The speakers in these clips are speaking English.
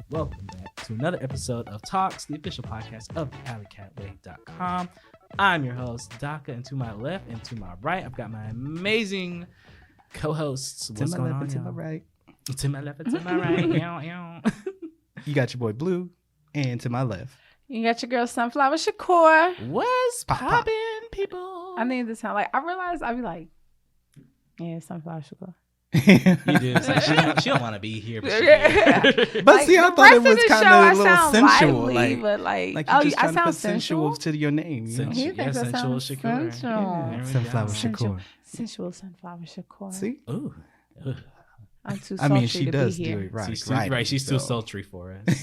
Welcome back to another episode of TAWKS, the official podcast of thealleycatway.com. I'm your host, DAKA, and to my left and to my right, I've got my amazing co-hosts. What's going on, to my right. To my left and to my right. You got your boy Blue, and to my left. You got your girl Sunflower Shakur. What's Pop, pop. poppin', people? I need to sound like, I realized I'd be like, yeah, Sunflower Shakur. You do. It's like she don't want to be here, but she is. But see, I the thought it rest of was the kind show, of I a little sound sensual. lively, Like but you're just I trying to sound put sensual sensual to your name. You know? He thinks I sensual sound Shakur. sensual. There we Sunflower go. Shakur. Sensual Sunflower Shakur. See? Ooh. Ugh. I'm too I sultry mean, she to does be do here. it right. She's too, she's too so. sultry for us.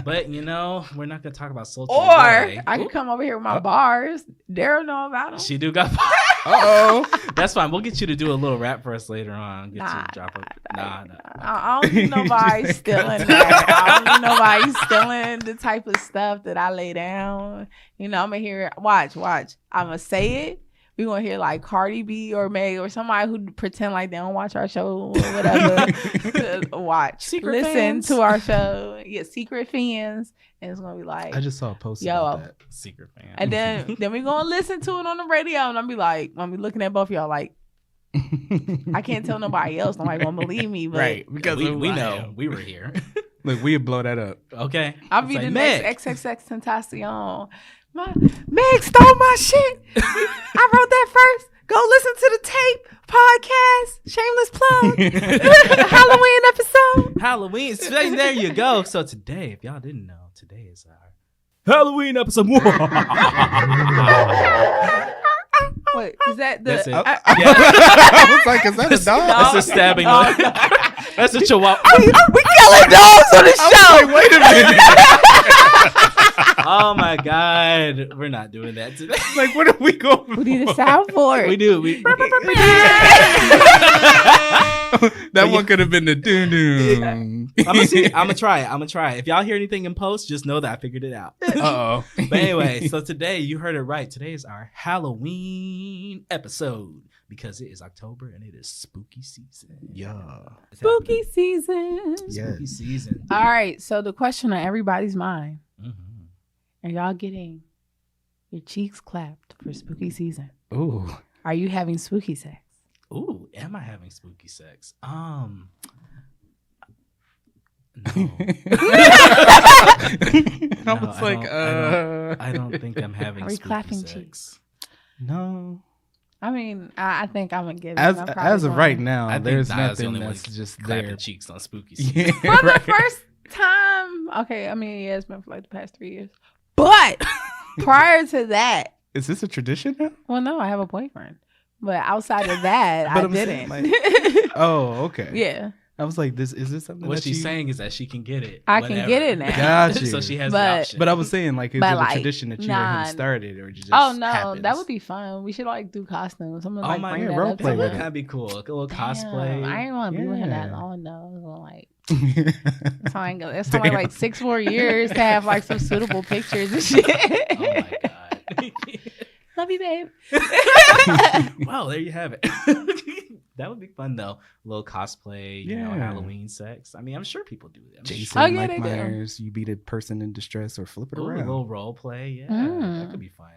But, you know, we're not going to talk about sultry Or today. I could come over here with my bars. Daryl know about them. She do got Uh-oh. That's fine. We'll get you to do a little rap for us later on. Get you Nah, to drop a... nah. Nah. I don't need nobody stealing that. I don't need nobody stealing the type of stuff that I lay down. You know, I'm going to hear, watch. I'm going to say it. We going to hear like Cardi B or Meg or somebody who pretend like they don't watch our show or whatever. to watch. Secret Listen fans. to our show. Yeah, secret fans. And it's going to be like, I just saw a post Yo. about that. Secret fan. and then we going to listen to it on the radio. And I'll be like, I'm be looking at both of y'all like, I can't tell nobody else. Nobody going to believe me. But Right, because we know. We were here. Look, we'd blow that up. Okay. I'll It's be like, the Meg. next XXX Tentacion. Meg stole my shit. I wrote that first. Go listen to the tape podcast. Shameless plug. Halloween episode. Halloween. So there you go. So today, if y'all didn't know, today is our Halloween episode. Wait, is that the? That's it. Yeah. I was like, is that a dog? That's a stabbing. No. That's a chihuahua. we killing dogs on the show. Like, wait a minute. Oh my God. We're not doing that today. Like, what are we going We need a soundboard. We do. That one could have been the doom. I'm gonna try it. If y'all hear anything in post, just know that I figured it out. Uh-oh. But anyway, so today you heard it right. Today is our Halloween episode because it is October and it is spooky season. Yeah. It's Spooky happening. season. Yeah. Spooky season. All right. So the question on everybody's mind: Mm-hmm. Are y'all getting your cheeks clapped for spooky season? Ooh. Are you having spooky sex? Ooh, am I having spooky sex? No. I was like, I don't think I'm having Are we spooky clapping sex. cheeks? No. I mean, I think I'm gonna give it. As of right now, I think there's Naya's the nothing only one that's just clapping there. cheeks on spooky season. Yeah, For the right. first time, okay. I mean, yeah, it's been for like the past 3 years. But prior to that, Is this a tradition now? well, no, I have a boyfriend. But outside of that, But I I'm saying, didn't. Oh, okay. Yeah, I was like, is this something What that she's you... saying is that she can get it. I can get it now. Got you. So she has But- the option. But I was saying, like, is But, it a like, tradition that you nah. have started, or just oh no, happens? that would be fun. We should like do costumes. Someone Oh like my bring God, that role up play to with us. it. That'd be cool. A little Damn, cosplay. I ain't want to be with him that Yeah. long. No, it's gonna, like it's only like 6 more years to have like some suitable pictures and shit. Oh my God. Love you, babe. Wow, there you have it. That would be fun though. A little cosplay, you know, Yeah. Halloween sex. I mean, I'm sure people do that. Jason, Oh, yeah, Mike they do. Myers, you beat a person in distress or flip it Ooh, a around. little role play. Yeah, Mm. that could be fun.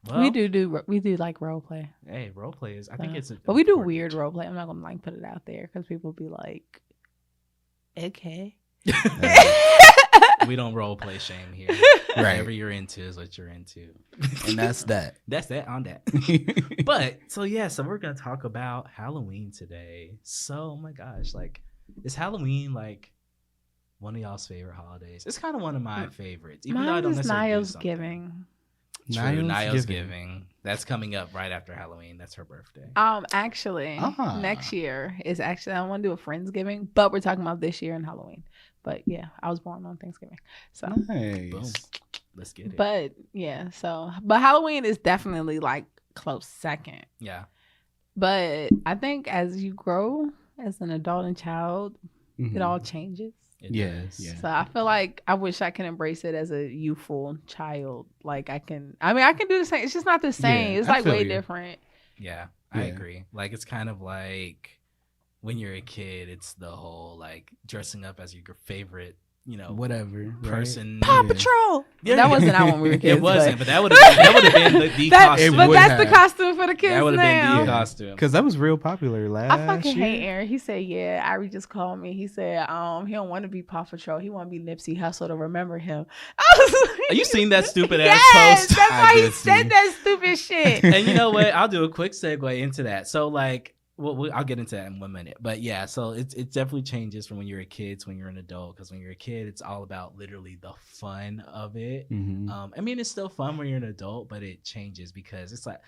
Well, we do like role play, Hey, role play is. I think it's. but we do important. weird role play. I'm not gonna like put it out there because people be like, okay. We don't role play shame here. Right. Whatever you're into is what you're into. And that's that. That's that on that. But so we're gonna talk about Halloween today. So oh my gosh, like, is Halloween like one of y'all's favorite holidays? It's kind of one of my favorites. Even though I Mine don't is necessarily do Niall's something. giving. True, Niall's Niall's Giving. giving. That's coming up right after Halloween. That's her birthday. Actually, Ah. next year is actually I want to do a Friendsgiving, but we're talking about this year and Halloween. But yeah, I was born on Thanksgiving, so. Nice. Boom. Let's get it. But yeah, but Halloween is definitely like close second. Yeah. But I think as you grow as an adult and child, Mhm. it all changes. It Yes, does. yeah. So I feel like I wish I could embrace it as a youthful child. Like I can do the same. It's just not the same. Yeah, It's I like feel way you. different. Yeah, I agree. Like, it's kind of like when you're a kid, it's the whole like dressing up as your favorite, whatever person. Paw Patrol. Yeah. That wasn't out when we were kids. It wasn't, but that would have been the costume. But that's the costume for the kids that would have now. been the costume. because that was real popular last I fucking year. hate Aaron. He said, "Yeah." Ari just called me. He said, "He don't want to be Paw Patrol. He want to be Nipsey Hussle to remember him." I was like, Are you seeing that stupid yes, ass post? that's why he did said see. that stupid shit. And you know what? I'll do a quick segue into that. So like, I'll get into that in 1 minute. But yeah, so it definitely changes from when you're a kid to when you're an adult. Because when you're a kid, it's all about literally the fun of it. Mhm. I mean, it's still fun when you're an adult, but it changes because it's like,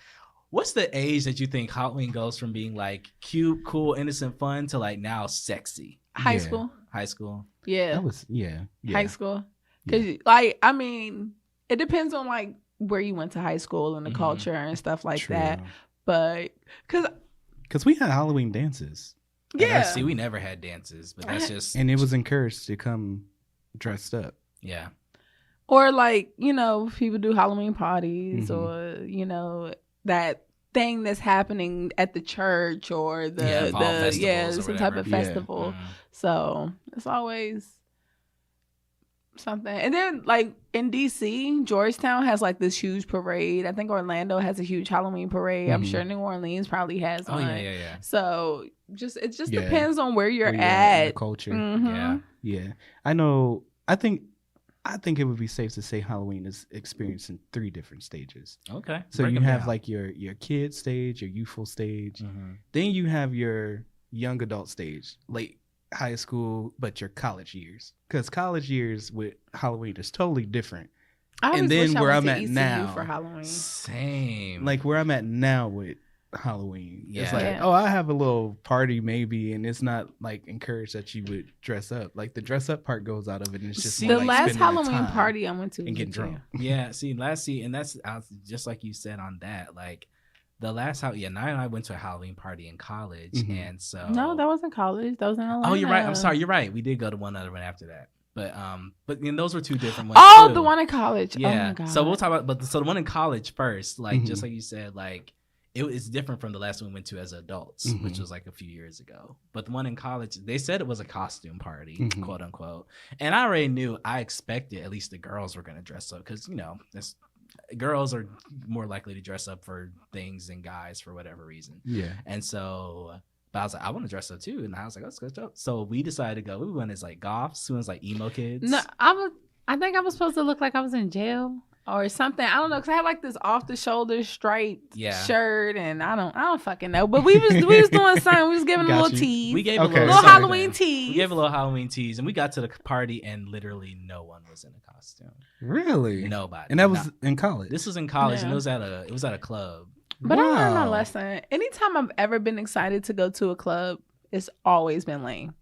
what's the age that you think Halloween goes from being like cute, cool, innocent fun to like now sexy? High Yeah. school. High school. Yeah. That was High school. Because like, I mean, it depends on like where you went to high school and the Mhm. culture and stuff like True. that. But Because we had Halloween dances, yeah, See, we never had dances, but that's just and it was encouraged to come dressed up. yeah. or like people do Halloween parties Mhm. or that thing that's happening at the church or Yeah, fall festivals or some type of whatever. Yeah. festival. Mhm. So it's always something. And then like in DC, Georgetown has like this huge parade. I think Orlando has a huge Halloween parade. I'm Mhm. sure New Orleans probably has Oh one. yeah. So it just Yeah. depends on where you're Where you're at. in the culture. Mhm. Yeah. Yeah, I know. I think it would be safe to say Halloween is experienced in 3 different stages. Okay. So Break you them have down. like your kid stage, your youthful stage. Mhm. Then you have your young adult stage, late high school, but your college years. Because college years with Halloween is totally different. I always And then wish I where went I'm to at ECU now, for Halloween. Same. Like where I'm at now with Halloween. It's Yeah. like, Yeah. I have a little party maybe, and it's not like encouraged that you would dress up. Like the dress up part goes out of it, and it's just See, more The like last spending the Halloween time party I went to and was getting with you. drunk. Yeah, and that's just like you said on that. Like the last Nia and I went to a Halloween party in college, Mhm. and so No, that wasn't college. That was in Atlanta. Oh, you're right. I'm sorry. You're right. We did go to one other one after that, but those were 2 different ones. Oh, too. the one in college. Yeah. Oh my God. So we'll talk about, so the one in college first, like Mhm. just like you said, like it's different from the last one we went to as adults, Mhm. which was like a few years ago. But the one in college, they said it was a costume party, Mhm. quote unquote. And I already knew, I expected at least the girls were going to dress up because, girls are more likely to dress up for things than guys for whatever reason. Yeah. And so, but I was like, I want to dress up too. And I was like, let's go. So we decided to go. We went as like goths, we went as like emo kids. No, I think I was supposed to look like I was in jail or something. I don't know, because I had like this off the shoulder striped Yeah. shirt, and I don't fucking know. But we was doing something. We was giving a Got little you. tease. We gave Okay. a little, little Sorry, Halloween then. tease. We gave a little Halloween tease, and we got to the party, and literally no one was in a costume. Really? Nobody. And that was Not- in college. this was in college, and Yeah. it was at a club. But I learned my Wow. lesson. Anytime I've ever been excited to go to a club, it's always been lame.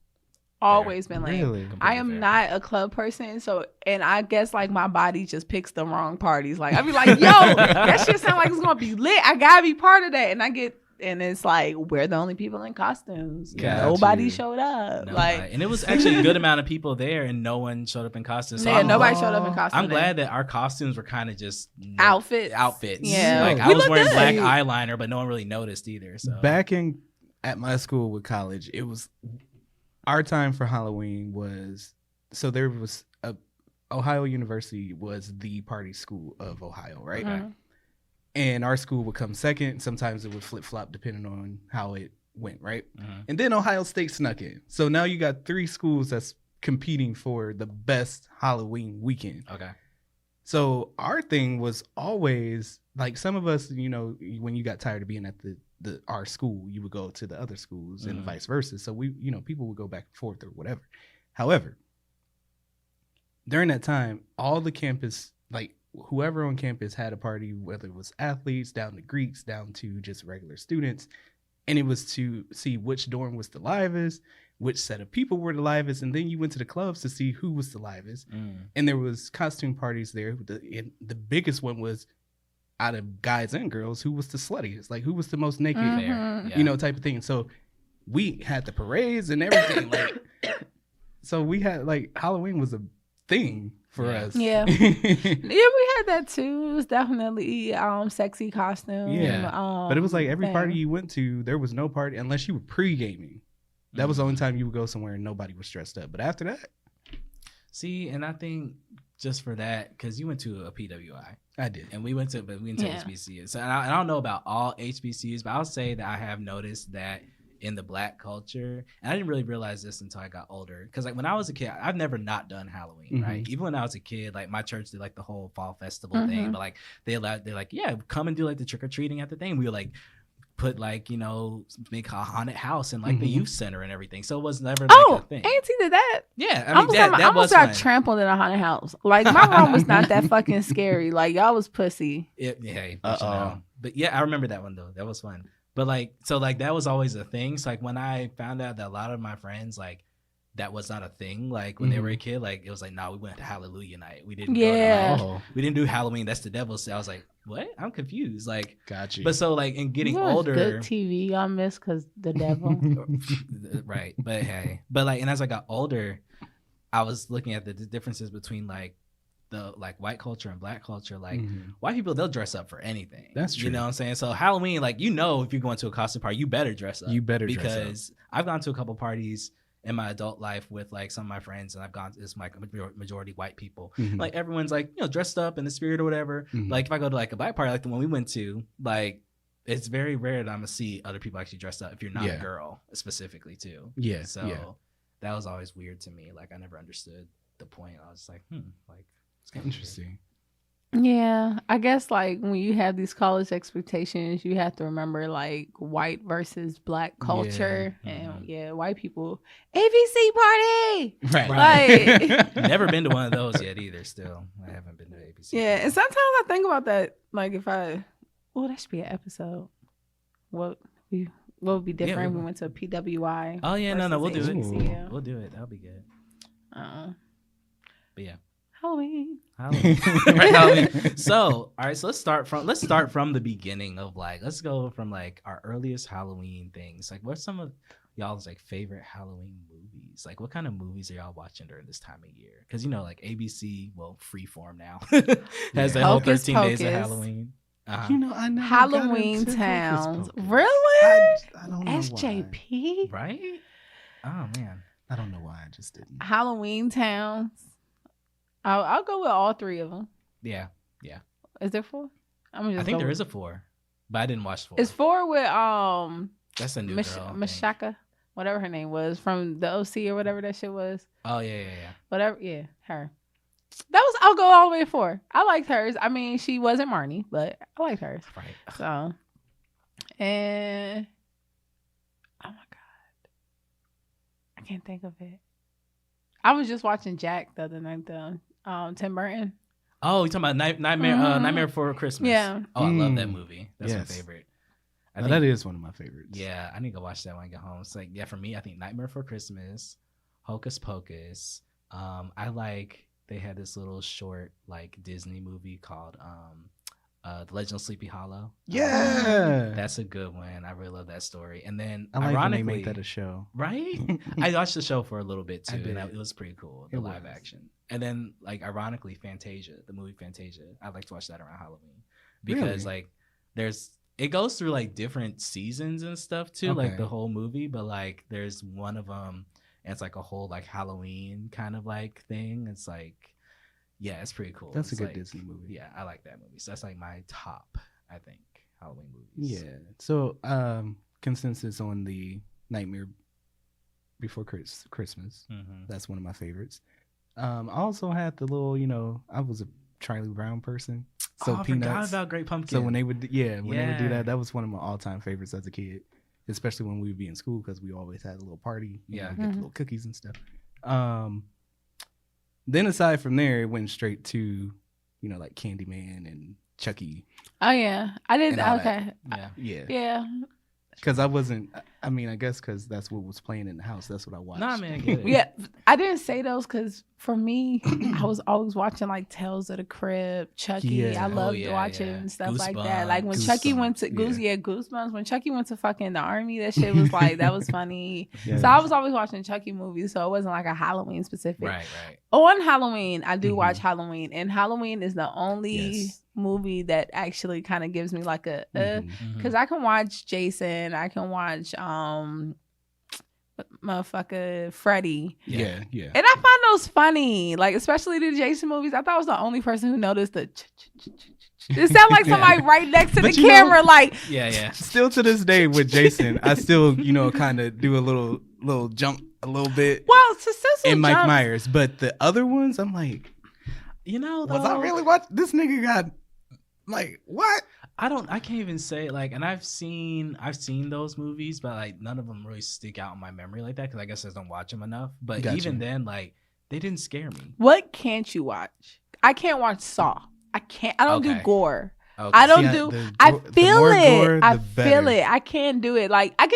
Always been lame. Really? I Completely am fair. not a club person, and I guess like my body just picks the wrong parties. Like I be like, yo, that shit sound like it's gonna be lit. I gotta be part of that, and it's like we're the only people in costumes. Got Nobody you. showed up. Nobody. Like And it was actually a good amount of people there, and no one showed up in costumes. So yeah, I'm, nobody showed up in costume. I'm glad that our costumes were kind of just outfits. Like Yeah, We I was look wearing good. black eyeliner, but no one really noticed either. So Back at my school with college, it was our time for Halloween was, so there was Ohio University was the party school of Ohio, right? Mhm. And our school would come second. Sometimes it would flip flop depending on how it went, right? Mhm. And then Ohio State snuck in. So now you got 3 schools that's competing for the best Halloween weekend. Okay. So our thing was always like, some of us, when you got tired of being at our school, you would go to the other schools and Mhm. vice versa. So we, people would go back and forth or whatever. However, during that time, all the campus, like whoever on campus had a party, whether it was athletes down to Greeks, down to just regular students. And it was to see which dorm was the livest, which set of people were the livest. And then you went to the clubs to see who was the livest. And there was costume parties there. The biggest one was, out of guys and girls, who was the sluttiest, like who was the most naked, Mhm. Yeah. type of thing. So we had the parades and everything. Like, so we had like Halloween was a thing for us. Yeah. Yeah, we had that too. It was definitely sexy costume. Yeah. But it was like every thing. party you went to, there was no party unless you were pre-gaming. That was the only time you would go somewhere and nobody was dressed up. But after that, See, and I think just for that, because you went to a PWI. I did. And we went to HBCUs. So and I don't know about all HBCUs, but I'll say that I have noticed that in the Black culture, and I didn't really realize this until I got older. Because like when I was a kid, I've never not done Halloween, right? Even when I was a kid, like my church did like the whole fall festival thing, but like they're like, yeah, come and do like the trick or treating at the thing. We were like put like, you know, make a haunted house in like the youth center and everything. So it was never like a thing. Auntie did that. Yeah, I mean that almost was got fun. trampled in a haunted house. Like my room was not that fucking scary. Like y'all was pussy. But yeah, I remember that one though. That was fun. But like, so like that was always a thing. So like when I found out that a lot of my friends like that was not a thing. Like when they were a kid, like it was like, no, we went to Hallelujah night. We didn't. Yeah. Go to, like, we didn't do Halloween. That's the devil's. I was like, what? I'm confused. Like, got you. But so like in getting older, good TV y'all miss because the devil. Right. But hey, but like, and as I got older, I was looking at the differences between like the like white culture and Black culture. Like white people, they'll dress up for anything. That's true. You know what I'm saying? So Halloween, like, you know, if you're going to a costume party, you better dress up. You better dress up. Because I've gone to a couple parties in my adult life with like some of my friends, and I've gone to, it's like majority white people. Like everyone's like, you know, dressed up in the spirit or whatever. Like if I go to like a Black party like the one we went to, like it's very rare that I'm gonna see other people actually dressed up if you're not a girl specifically too. Yeah. So that was always weird to me. Like I never understood the point. I was like, like it's kind of interesting. Yeah, I guess like when you have these college expectations, you have to remember like white versus Black culture, and white people ABC party, right? Like, never been to one of those yet either. Still, I haven't been to ABC. Yeah, and sometimes I think about that. Like if that should be an episode. What would be different if we went to a PWI? Oh yeah, no, we'll do it. Yeah. We'll do it. That'll be good. But yeah. Halloween. Right, Halloween. So, all right. So let's start from the beginning of like, let's go from like our earliest Halloween things. Like, what's some of y'all's like favorite Halloween movies? Like, what kind of movies are y'all watching during this time of year? Because you know, like ABC, well, Freeform now has the whole 13 days of Halloween. You know, I never Halloween got into Towns. Hocus Pocus. Really? I don't know SJP. Right? Oh man, I don't know why. I just didn't. Halloween Towns. I'll go with all three of them. Yeah. Is there 4? I think there is a 4, but I didn't watch 4. It's 4 with That's a new girl. Mashaka, whatever her name was from the OC or whatever that shit was. Oh yeah. Whatever, yeah, her. I'll go all the way to 4. I liked hers. I mean, she wasn't Marnie, but I liked hers. Right. So, and oh my god, I can't think of it. I was just watching Jack the other night though. Tim Burton. Oh, you talking about Nightmare Before Christmas? Yeah. Oh, I love that movie. That's my favorite. That is one of my favorites. Yeah, I need to go watch that when I get home. It's like, yeah, for me, I think Nightmare Before Christmas, Hocus Pocus. They had this little short like Disney movie called The Legend of Sleepy Hollow. Yeah. That's a good one. I really love that story. And then I like ironically, when they make that a show. Right? I watched the show for a little bit too, and it was pretty cool, the It live was. action. And then like ironically, Fantasia, the movie Fantasia, I like to watch that around Halloween. Because like it goes through like different seasons and stuff too, like the whole movie, but like there's one of them and it's like a whole like Halloween kind of like thing. It's like, yeah, it's pretty cool. That's it's a good like, Disney movie. Yeah, I like that movie. So that's like my top, I think, Halloween movies. Yeah. So consensus on the Nightmare Before Christmas. That's one of my favorites. I also had the little, you know, I was a Charlie Brown person. So I Peanuts. forgot about Great Pumpkin. So when they would, they would do that, that was one of my all-time favorites as a kid, especially when we would be in school because we always had a little party. You know, get the little cookies and stuff. Then aside from there, it went straight to, you know, like Candyman and Chucky. Oh yeah, I did. Okay. Yeah. Yeah. Because I wasn't. I mean, I guess because that's what was playing in the house. That's what I watched. Nah, man, I get it. Yeah, I didn't say those because for me, I was always watching like Tales of the Crypt, Chucky. Yeah. I loved yeah, watching yeah. stuff like that. Like when Goosebumps. Chucky went to Goosebumps. When Chucky went to fucking the army, that shit was like that was funny. Yeah. So I was always watching Chucky movies, so it wasn't like a Halloween specific. Right. On Halloween, I do Mhm. watch Halloween, and Halloween is the only Yes. movie that actually kind of gives me like a Mhm. because I can watch Jason, I can watch motherfucker Freddy. Yeah. And I find those funny, like especially the Jason movies. I thought I was the only person who noticed the. It sounded like somebody right next to But the you know- camera, like Yeah. Still to this day with Jason, I still, kind of do a little jump a little bit well, to Cecil in Mike jumps- Myers. But the other ones, I'm like, You know, was I though, really watching? This nigga got, like, what? I can't even say like, and I've seen those movies, but like none of them really stick out in my memory like that because I guess I just don't watch them enough. But Gotcha. even then, like they didn't scare me. What can't you watch? I can't watch Saw. I don't do Okay. gore. Okay. I don't See, do. the I gore- the feel more it. gore, I the feel better. it. I can't do it. Like I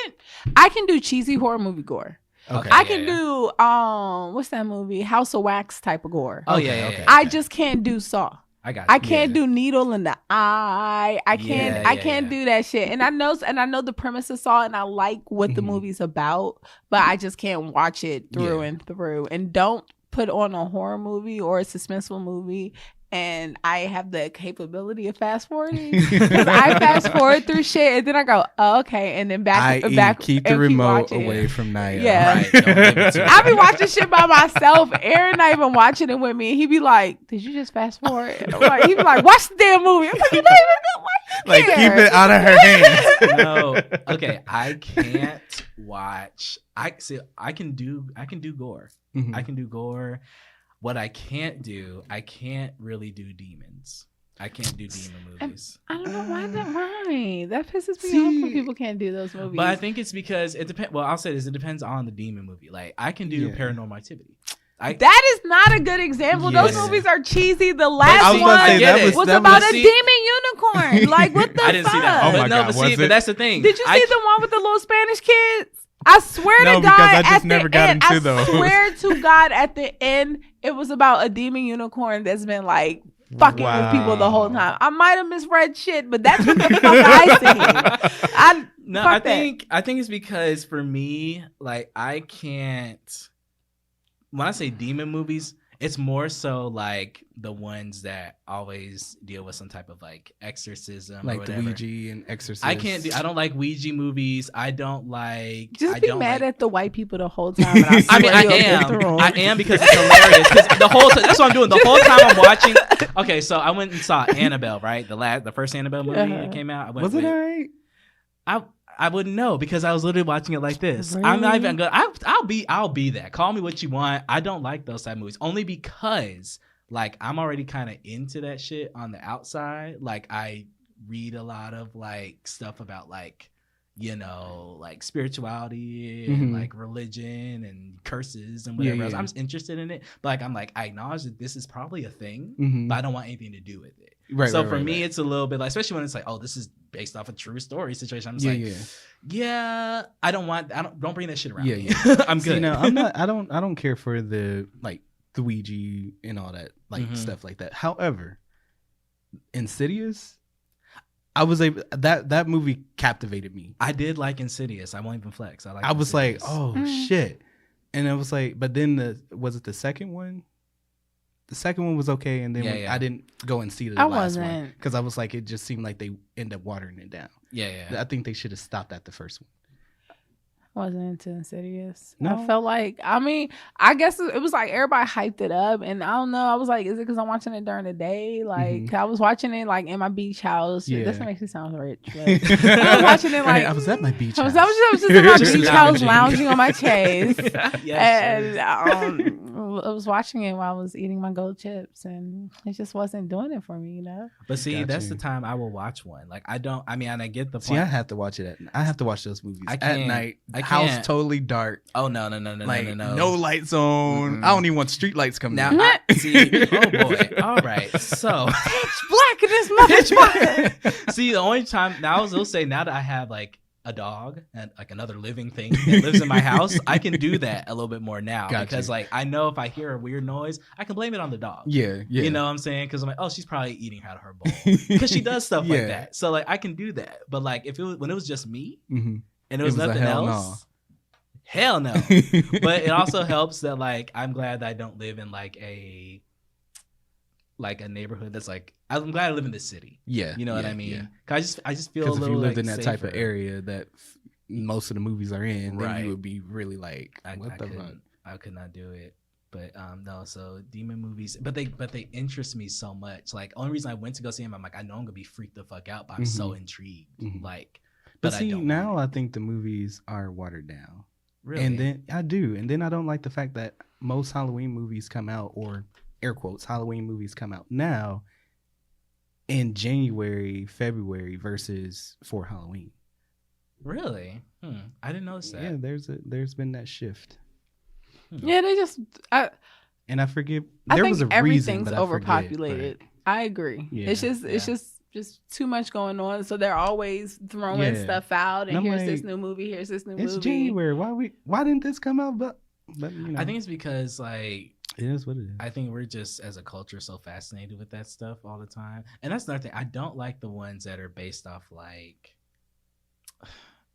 can do cheesy horror movie gore. Okay. I Yeah, can yeah. do what's that movie? House of Wax type of gore. Oh Okay, yeah. okay. I just can't do Saw. I got. I You. can't Yeah. do needle in the eye. I can't. Yeah, I yeah, can't yeah. do that shit. And I know the premise of Saw, and I like what the Mhm. movie's about, but I just can't watch it through Yeah. and through. And don't put on a horror movie or a suspenseful movie. And I have the capability of fast forwarding because I fast forward through shit, and then I go, oh, okay, and then back. Keep the and remote watching. away from Naya. Yeah. Right, don't give it to I be watching shit by myself. Aaron not even watching it with me. And he be like, "Did you just fast forward?" And I'm like, he be like, "Watch the damn movie." I'm like, "You not even Like, care." keep it out of her hands. No. Okay. I can't watch. I can do gore. Mhm. I can do gore. What I can't really do demons. I can't do demon movies. I don't know why that mine. That pisses me See- off when people can't do those movies. But I think it's because it depends. Well, I'll say this: it depends on the demon movie. Like I can do Yeah. Paranormal Activity. that is not a good example. Those Yeah. movies are cheesy. The I last was one about to say, that was- was that about was- a demon unicorn. Like what the I didn't fuck? see that. Oh But my no, God, but was see, it? but that's the thing. Did you see the one with the little Spanish kids? I swear No, to because God, I just at the never got end, into I those. swear to God, at the end, it was about a demon unicorn that's been like fucking with people the whole time. I might have misread shit, but that's what the fuck I seen. No, Fuck I that. think it's because for me, like I can't. When I say demon movies, it's more so like the ones that always deal with some type of like exorcism, or Like the whatever. Ouija and Exorcist. I don't like Ouija movies. I don't like. Just I be don't mad like, at the white people the whole time. And I, I mean, swear I you'll get through 'em. am because it's hilarious. Because the whole that's what I'm doing. The whole time I'm watching. Okay, so I went and saw Annabelle, right? The first Annabelle movie that came out. I went Was it with, alright? I wouldn't know because I was literally watching it like this. Really? I'm not even gonna. I'll be that. Call me what you want. I don't like those type of movies only because like I'm already kind of into that shit on the outside. Like I read a lot of like stuff about like like spirituality and Mhm. like religion and curses and whatever else. yeah. I'm just interested in it, but like I'm like I acknowledge that this is probably a thing, Mhm. but I don't want anything to do with it. Right. So right, for right, me, right. it's a little bit like, especially when it's like, oh, this is based off a true story situation. I'm just yeah, like, yeah, I don't bring that shit around. Yeah, me. yeah. I'm good. See, now, I don't care for the like the Ouija and all that like Mhm. stuff like that. However, Insidious, I was able that movie captivated me. I did like Insidious. I won't even flex. I was like, Insidious. oh Mm. shit, and I was like, but then was it the second one? The second one was okay, and then Yeah, yeah. I didn't go and see the I last one wasn't. because I was like, it just seemed like they end up watering it down. yeah. I think they should have stopped at the first one. Wasn't into Insidious. No? I felt like, I guess it was like everybody hyped it up, and I don't know. I was like, is it because I'm watching it during the day? Like I was watching it like in my beach house. Yeah. This makes me sound rich. But I was watching it like I was at my beach. I was house. just in my Just beach house lounging. lounging on my chest. Yes, And I was watching it while I was eating my gold chips, and it just wasn't doing it for me, but see, Got that's you. the time I will watch one. Like I get the See, point. I have to watch it. I have to watch those movies I at can't. night. I House can't. totally dark. Oh no, Like no. lights on. Mm-mm. I don't even want street lights coming Now on. I see. Oh boy. All right. So pitch black in this motherfucker. see, the only time now I will say now that I have like a dog and like another living thing that lives in my house, I can do that a little bit more now because like I know if I hear a weird noise, I can blame it on the dog. Yeah. You know what I'm saying? Because I'm like, oh, she's probably eating out of her bowl because she does stuff like that. So like I can do that. But like if it was when it was just me and it was nothing else, hell no. But it also helps that like I'm glad that I don't live in like a neighborhood that's like I'm glad I live in the city. Yeah, you know what I mean. Yeah. Cause I just feel a little. If you lived in that safer type of area that most of the movies are in, then you would be really like, what the fuck? I could not do it. But no, so demon movies, but they interest me so much. Like only reason I went to go see them, I'm like I know I'm gonna be freaked the fuck out, but I'm so intrigued. Like, but see, now I think the movies are watered down. Really, and then I don't like the fact that most Halloween movies come out, or air quotes, Halloween movies come out now in January, February versus for Halloween. Really? I didn't notice that. Yeah, there's been that shift. Yeah, they just and I forget there was a reason, but overpopulated. I agree. Yeah, it's just too much going on, so they're always throwing stuff out and here's like, this new movie, here's this new movie. It's January. Why didn't this come out? But you know. I think it's because like it is what it is. I think we're just as a culture so fascinated with that stuff all the time. And that's another thing. I don't like the ones that are based off like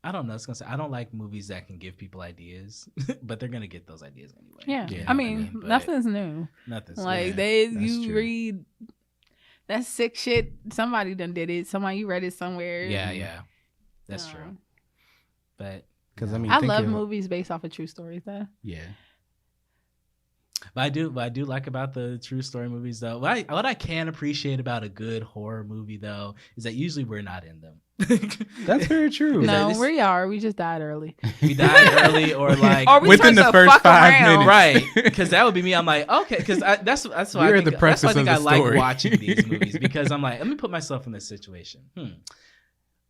I don't know. I don't like movies that can give people ideas, but they're gonna get those ideas anyway. Yeah. I mean, nothing's new. Nothing's like you read that sick shit. Somebody done did it. You read it somewhere. Yeah. That's true. But because I mean, I love movies based off of true stories, though. Yeah. But I do like about the true story movies though. What I can appreciate about a good horror movie though is that usually we're not in them. That's very true. No, we are. We just died early. We died early, or like or within the first 5 minutes, right? Because that would be me. I'm like, okay, because that's why I think I like watching these movies because I'm like, let me put myself in this situation.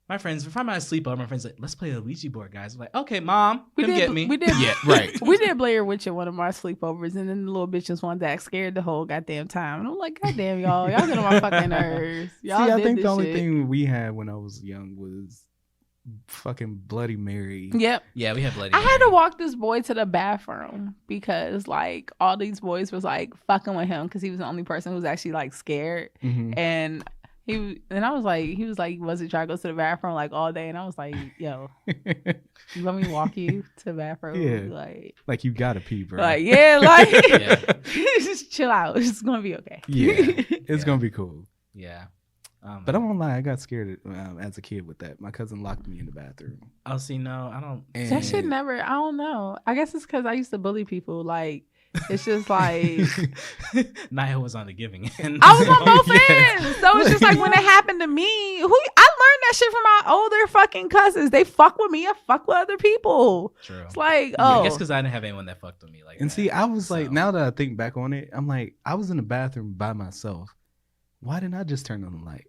My friends, if I'm at a sleepover, my friends like, let's play the Ouija board, guys. I'm like, okay, mom, come get me. We did, yeah, right. We did Blair Witch at one of our sleepovers, and then the little bitches wanted to act scared the whole goddamn time. And I'm like, goddamn, y'all get on my fucking nerves. Y'all See, I think the only thing we had when I was young was fucking Bloody Mary. Yep. Yeah, we had Bloody Mary. I had to walk this boy to the bathroom because like all these boys was like fucking with him because he was the only person who was actually like scared. And he was like, was it trying to go to the bathroom like all day? And I was like, yo, you let me walk you to the bathroom? Yeah. Like you gotta pee, bro. Like, yeah, like just chill out. It's gonna be okay. Yeah. It's gonna be cool. Yeah. But I won't lie, I got scared as a kid with that. My cousin locked me in the bathroom. Oh, see, no, I don't. That shit never, I don't know. I guess it's because I used to bully people. Like, it's just like Naya was on the giving end. I was on both ends. So it's just like when it happened to me, I learned that shit from my older fucking cousins. They fuck with me. I fuck with other people. True. It's like, I guess because I didn't have anyone that fucked with me like and that. See, I was like, now that I think back on it, I'm like, I was in the bathroom by myself. Why didn't I just turn on the light?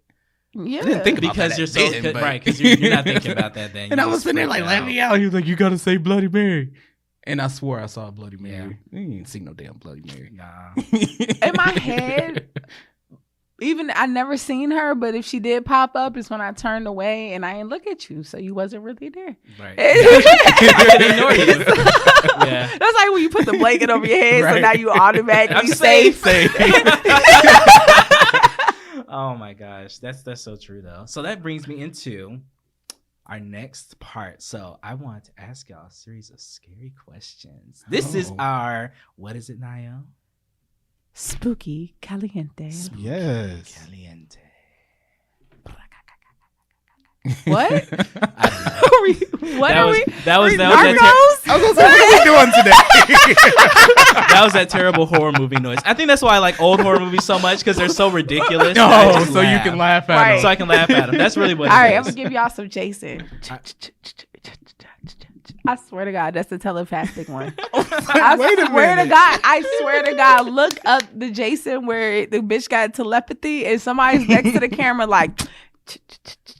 Yeah, I didn't think about because that you're so then, right. Because you're not thinking about that then. And I was sitting there like, let me out. He was like, you gotta say Bloody Mary. And I swore I saw a Bloody Mary. You ain't seen no damn Bloody Mary. Nah. In my head, even I never seen her, but if she did pop up, it's when I turned away and I didn't look at you, so you wasn't really there. Right. I didn't ignore you. Yeah. That's like when you put the blanket over your head, so now you automatically safe. Oh my gosh, that's so true though. So that brings me into our next part. So I want to ask y'all a series of scary questions. This is our, what is it, Niall? Spooky Caliente. Spooky Caliente. What? What are we? That was I was gonna say, what are we doing today? That was that terrible horror movie noise. I think that's why I like old horror movies so much because they're so ridiculous. No, so you can laugh at them. So I can laugh at them. That's really what All it right, is. I'm going to give y'all some Jason. I swear to God, that's the telepathic one. I swear to God, look up the Jason where the bitch got telepathy and somebody's next to the camera like...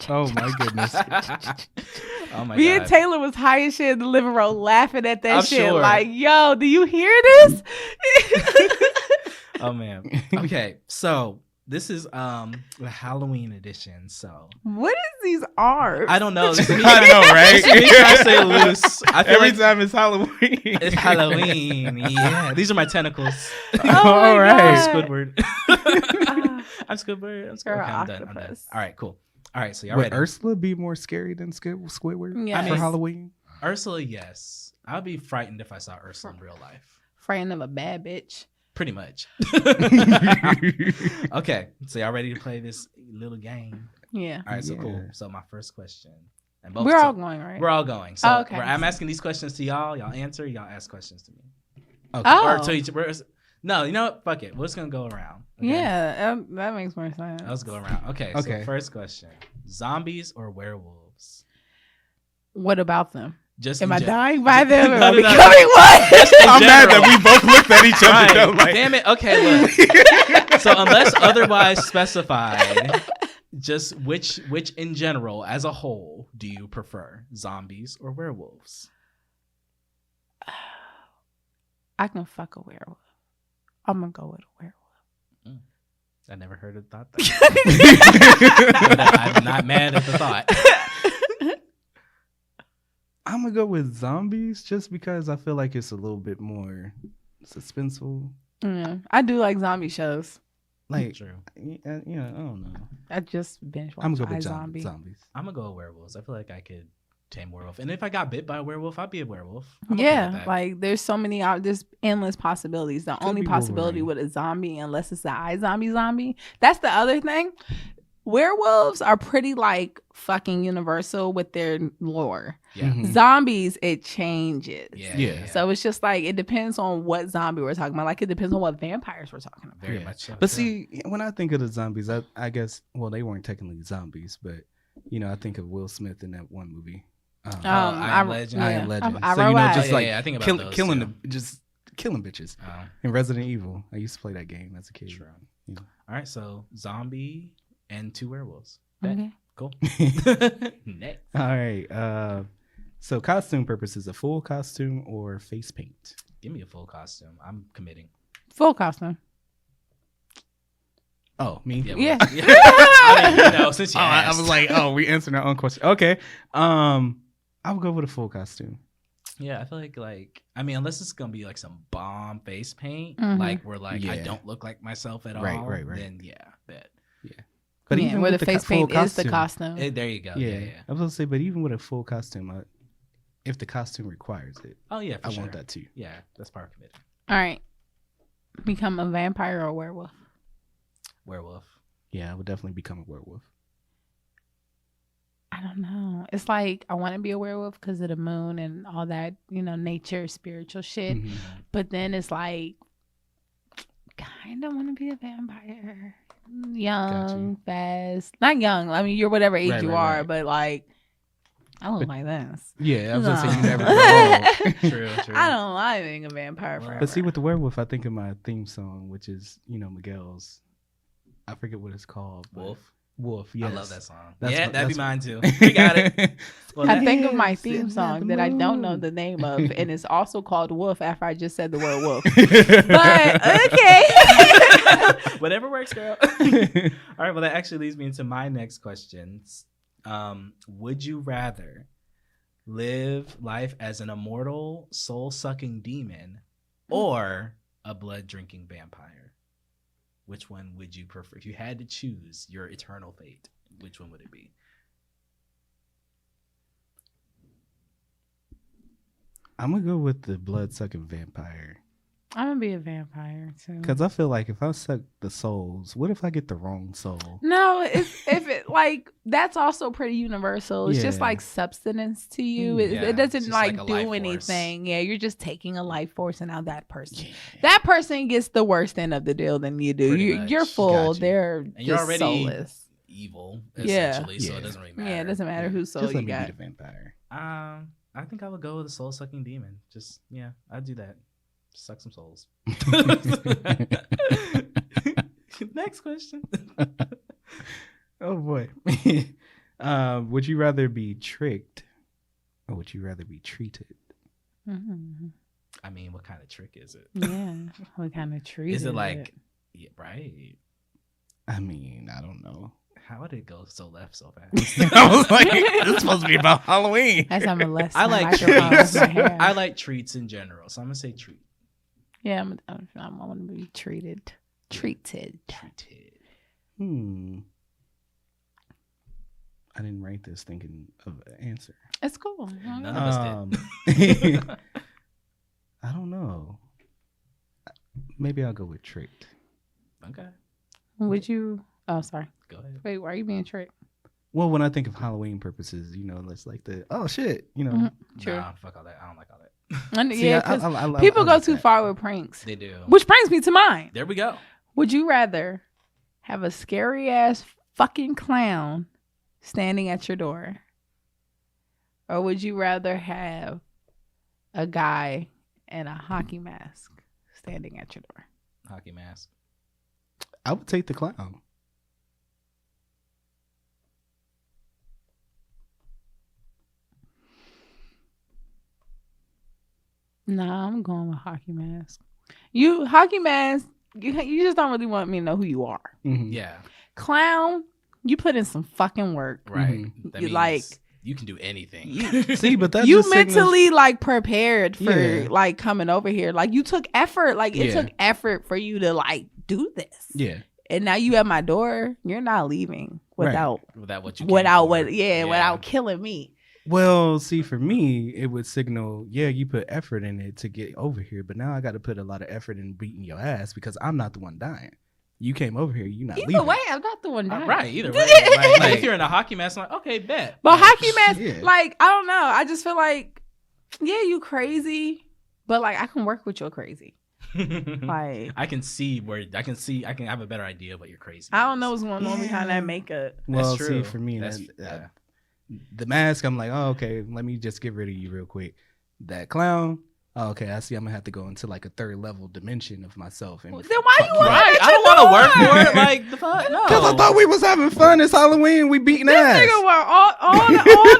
Oh my goodness. Oh my Me God. and Taylor was high as shit in the living room laughing at that I'm shit. sure. Like, yo, do you hear this? Oh man. Okay, so this is the Halloween edition. So what is these arms? I don't know. I know, right? Me trying to say loose. I feel Every like time it's Halloween. it's Halloween. Yeah, these are my tentacles. All right. Squidward. I'm Squidward. I'm Squidward. Okay, I'm done. All right, cool. All right, so y'all Would ready? Ursula be more scary than Squidward Yes. for Halloween? Ursula, yes. I would be frightened if I saw Ursula in real life. Friend of a bad bitch. Pretty much. Okay, so y'all ready to play this little game? Yeah. All right, so Yeah. cool. So my first question. And We're all going, right? We're all going. So okay. I'm asking these questions to y'all. Y'all answer. Y'all ask questions to me. Okay. Oh. Or to each. No, you know what? Fuck it. We're just gonna go around. Okay? Yeah, that makes more sense. Let's go around. Okay. Okay. So first question: zombies or werewolves? What about them? Just Am in I gen- dying by them? No, Am no, I no, becoming no. what? I'm mad general. that we both looked at each other. Right. Though, like, Damn it. Okay, look. So unless otherwise specified, just which in general as a whole do you prefer, zombies or werewolves? I can fuck a werewolf. I'm gonna go with a werewolf. I never heard of thought that. I'm not mad at the thought. I'm gonna go with zombies just because I feel like it's a little bit more suspenseful. Yeah, I do like zombie shows. Like, True. I don't know. I just binge watch I'm gonna go with iZombie. zombies. I'm gonna go with werewolves. I feel like I could tame a werewolf, and if I got bit by a werewolf, I'd be a werewolf. I'm okay with Yeah, that. like there's so many there's endless possibilities. The Could only be possibility Wolverine. with a zombie, unless it's the zombie. That's the other thing. Werewolves are pretty like fucking universal with their lore. yeah. Mhm. Zombies, it changes. Yeah. So it's just like it depends on what zombie we're talking about. Like it depends on what vampires we're talking about. Very Yeah. much so. But True. see, when I think of the zombies, I guess, well, they weren't technically zombies, but I think of Will Smith in that one movie. I Am Legend. I Am Legend. I so Robot. just yeah, like yeah, I think about those killing too. just killing bitches. Oh, In Resident Evil, I used to play that game as a kid. true. Yeah. All right, so zombie and 2 werewolves. Bet. Okay. Cool. Next. All right. So costume purposes, a full costume or face paint? Give me a full costume. I'm committing. Full costume. Oh, me? Yeah. I mean, since you I asked. was like, oh, we answered our own question. Okay. I would go with a full costume. Yeah, I feel like I mean, unless it's gonna be like some bomb face paint, Mhm. like where like I Yeah. don't look like myself at Right, all, right, right. then yeah, bet. But yeah, even where with the the face full paint is the costume. There you go. Yeah, Yeah, yeah. I was gonna say, but even with a full costume, if the costume requires it, Oh yeah, for I sure. want that too. Yeah, that's power committed. All right. Become a vampire or a werewolf. Werewolf. Yeah, I would definitely become a werewolf. I don't know. It's like I want to be a werewolf because of the moon and all that, nature, spiritual shit. Mhm. But then it's like, kind of want to be a vampire. Young, fast. Not young. I mean, you're whatever age Right, you right, are, right. but like, I look But- like this. Yeah, I was gonna say you No. never grow old. True. I don't like being a vampire Well, forever. But see, with the werewolf, I think of my theme song, which is Miguel's. I forget what it's called. but- Wolf. Wolf. Yes. I love that song. That's yeah, what- that'd be that's mine too. We got it. Well, I that- think of my Yes, theme it's song the that I don't know moon. the name of, and it's also called Wolf after I just said the word wolf. But okay. Whatever works, girl. All right. Well, that actually leads me into my next questions. Would you rather live life as an immortal, soul-sucking demon, or a blood-drinking vampire? Which one would you prefer? If you had to choose your eternal fate, which one would it be? I'm gonna go with the blood-sucking vampire. I'm gonna be a vampire too. Because I feel like if I suck the souls, what if I get the wrong soul? No, if it like that's also pretty universal. It's just Yeah. like substance to you. Yeah, It doesn't it's just like like a do life force. anything. Yeah, you're just taking a life force, and now that person, Yeah. that person gets the worst end of the deal than you do. Pretty You're much. full. Gotcha. They're And you're just already soulless. evil, Yeah. essentially, so Yeah. it doesn't really matter. Yeah, it doesn't matter whose soul Just let you me got. be the vampire. I think I would go with a soul-sucking demon. Just, yeah, I'd do that. Suck some souls. Next question. Oh boy. Would you rather be tricked or would you rather be treated? Mm-hmm. I mean, what kind of trick is it? Yeah, what kind of treat Is it like, yeah, right? I mean, I don't know. How did it go so left so fast? I was like, this is supposed to be about Halloween. As I'm a less. I like treats. I like treats in general, so I'm gonna say treat. Yeah, I want to be treated. Treated. I didn't write this thinking of an answer. It's cool. None of us did. I don't know. Maybe I'll go with tricked. Okay. Would you? Oh, sorry. Go ahead. Wait, why are you being tricked? Well, when I think of Halloween purposes, it's like oh shit, True. Nah, fuck all that. I don't like all that. Yeah, because people go too far with pranks. They do. Which brings me to mine. There we go. Would you rather have a scary ass fucking clown standing at your door, or would you rather have a guy in a hockey mask standing at your door? Hockey mask. I would take the clown. Nah, I'm going with hockey mask. Hockey mask, you just don't really want me to know who you are. Mm-hmm. Yeah. Clown, you put in some fucking work. Right. Mm-hmm. That You means like- you can do anything. See, but that You just signals- mentally like prepared for Yeah. like coming over here. Like you took effort. Like it Yeah. took effort for you to like do this. Yeah. And now you at my door. You're not leaving without Without what you came without for. what without killing me. Well, see, for me, it would signal, you put effort in it to get over here, but now I got to put a lot of effort in beating your ass because I'm not the one dying. You came over here, you're not Either leaving. way, I'm not the one dying. Right, either way. Like, if you're in a hockey mask, I'm like, okay, bet. But hockey mask, Yeah. like I don't know. I just feel like, yeah, you crazy, but like I can work with your crazy. Like I can have a better idea of what you're crazy. I don't know what's going on behind that makeup. Well, That's see, true. for me, That's- the mask, I'm like, oh, okay, let me just get rid of you real quick. That clown, oh, okay, I see I'm going to have to go into like a third level dimension of myself. And Then why you want Right, to I don't want to work for it. Like the fuck, no. Because I thought we was having fun. It's Halloween. We beating This ass. nigga want all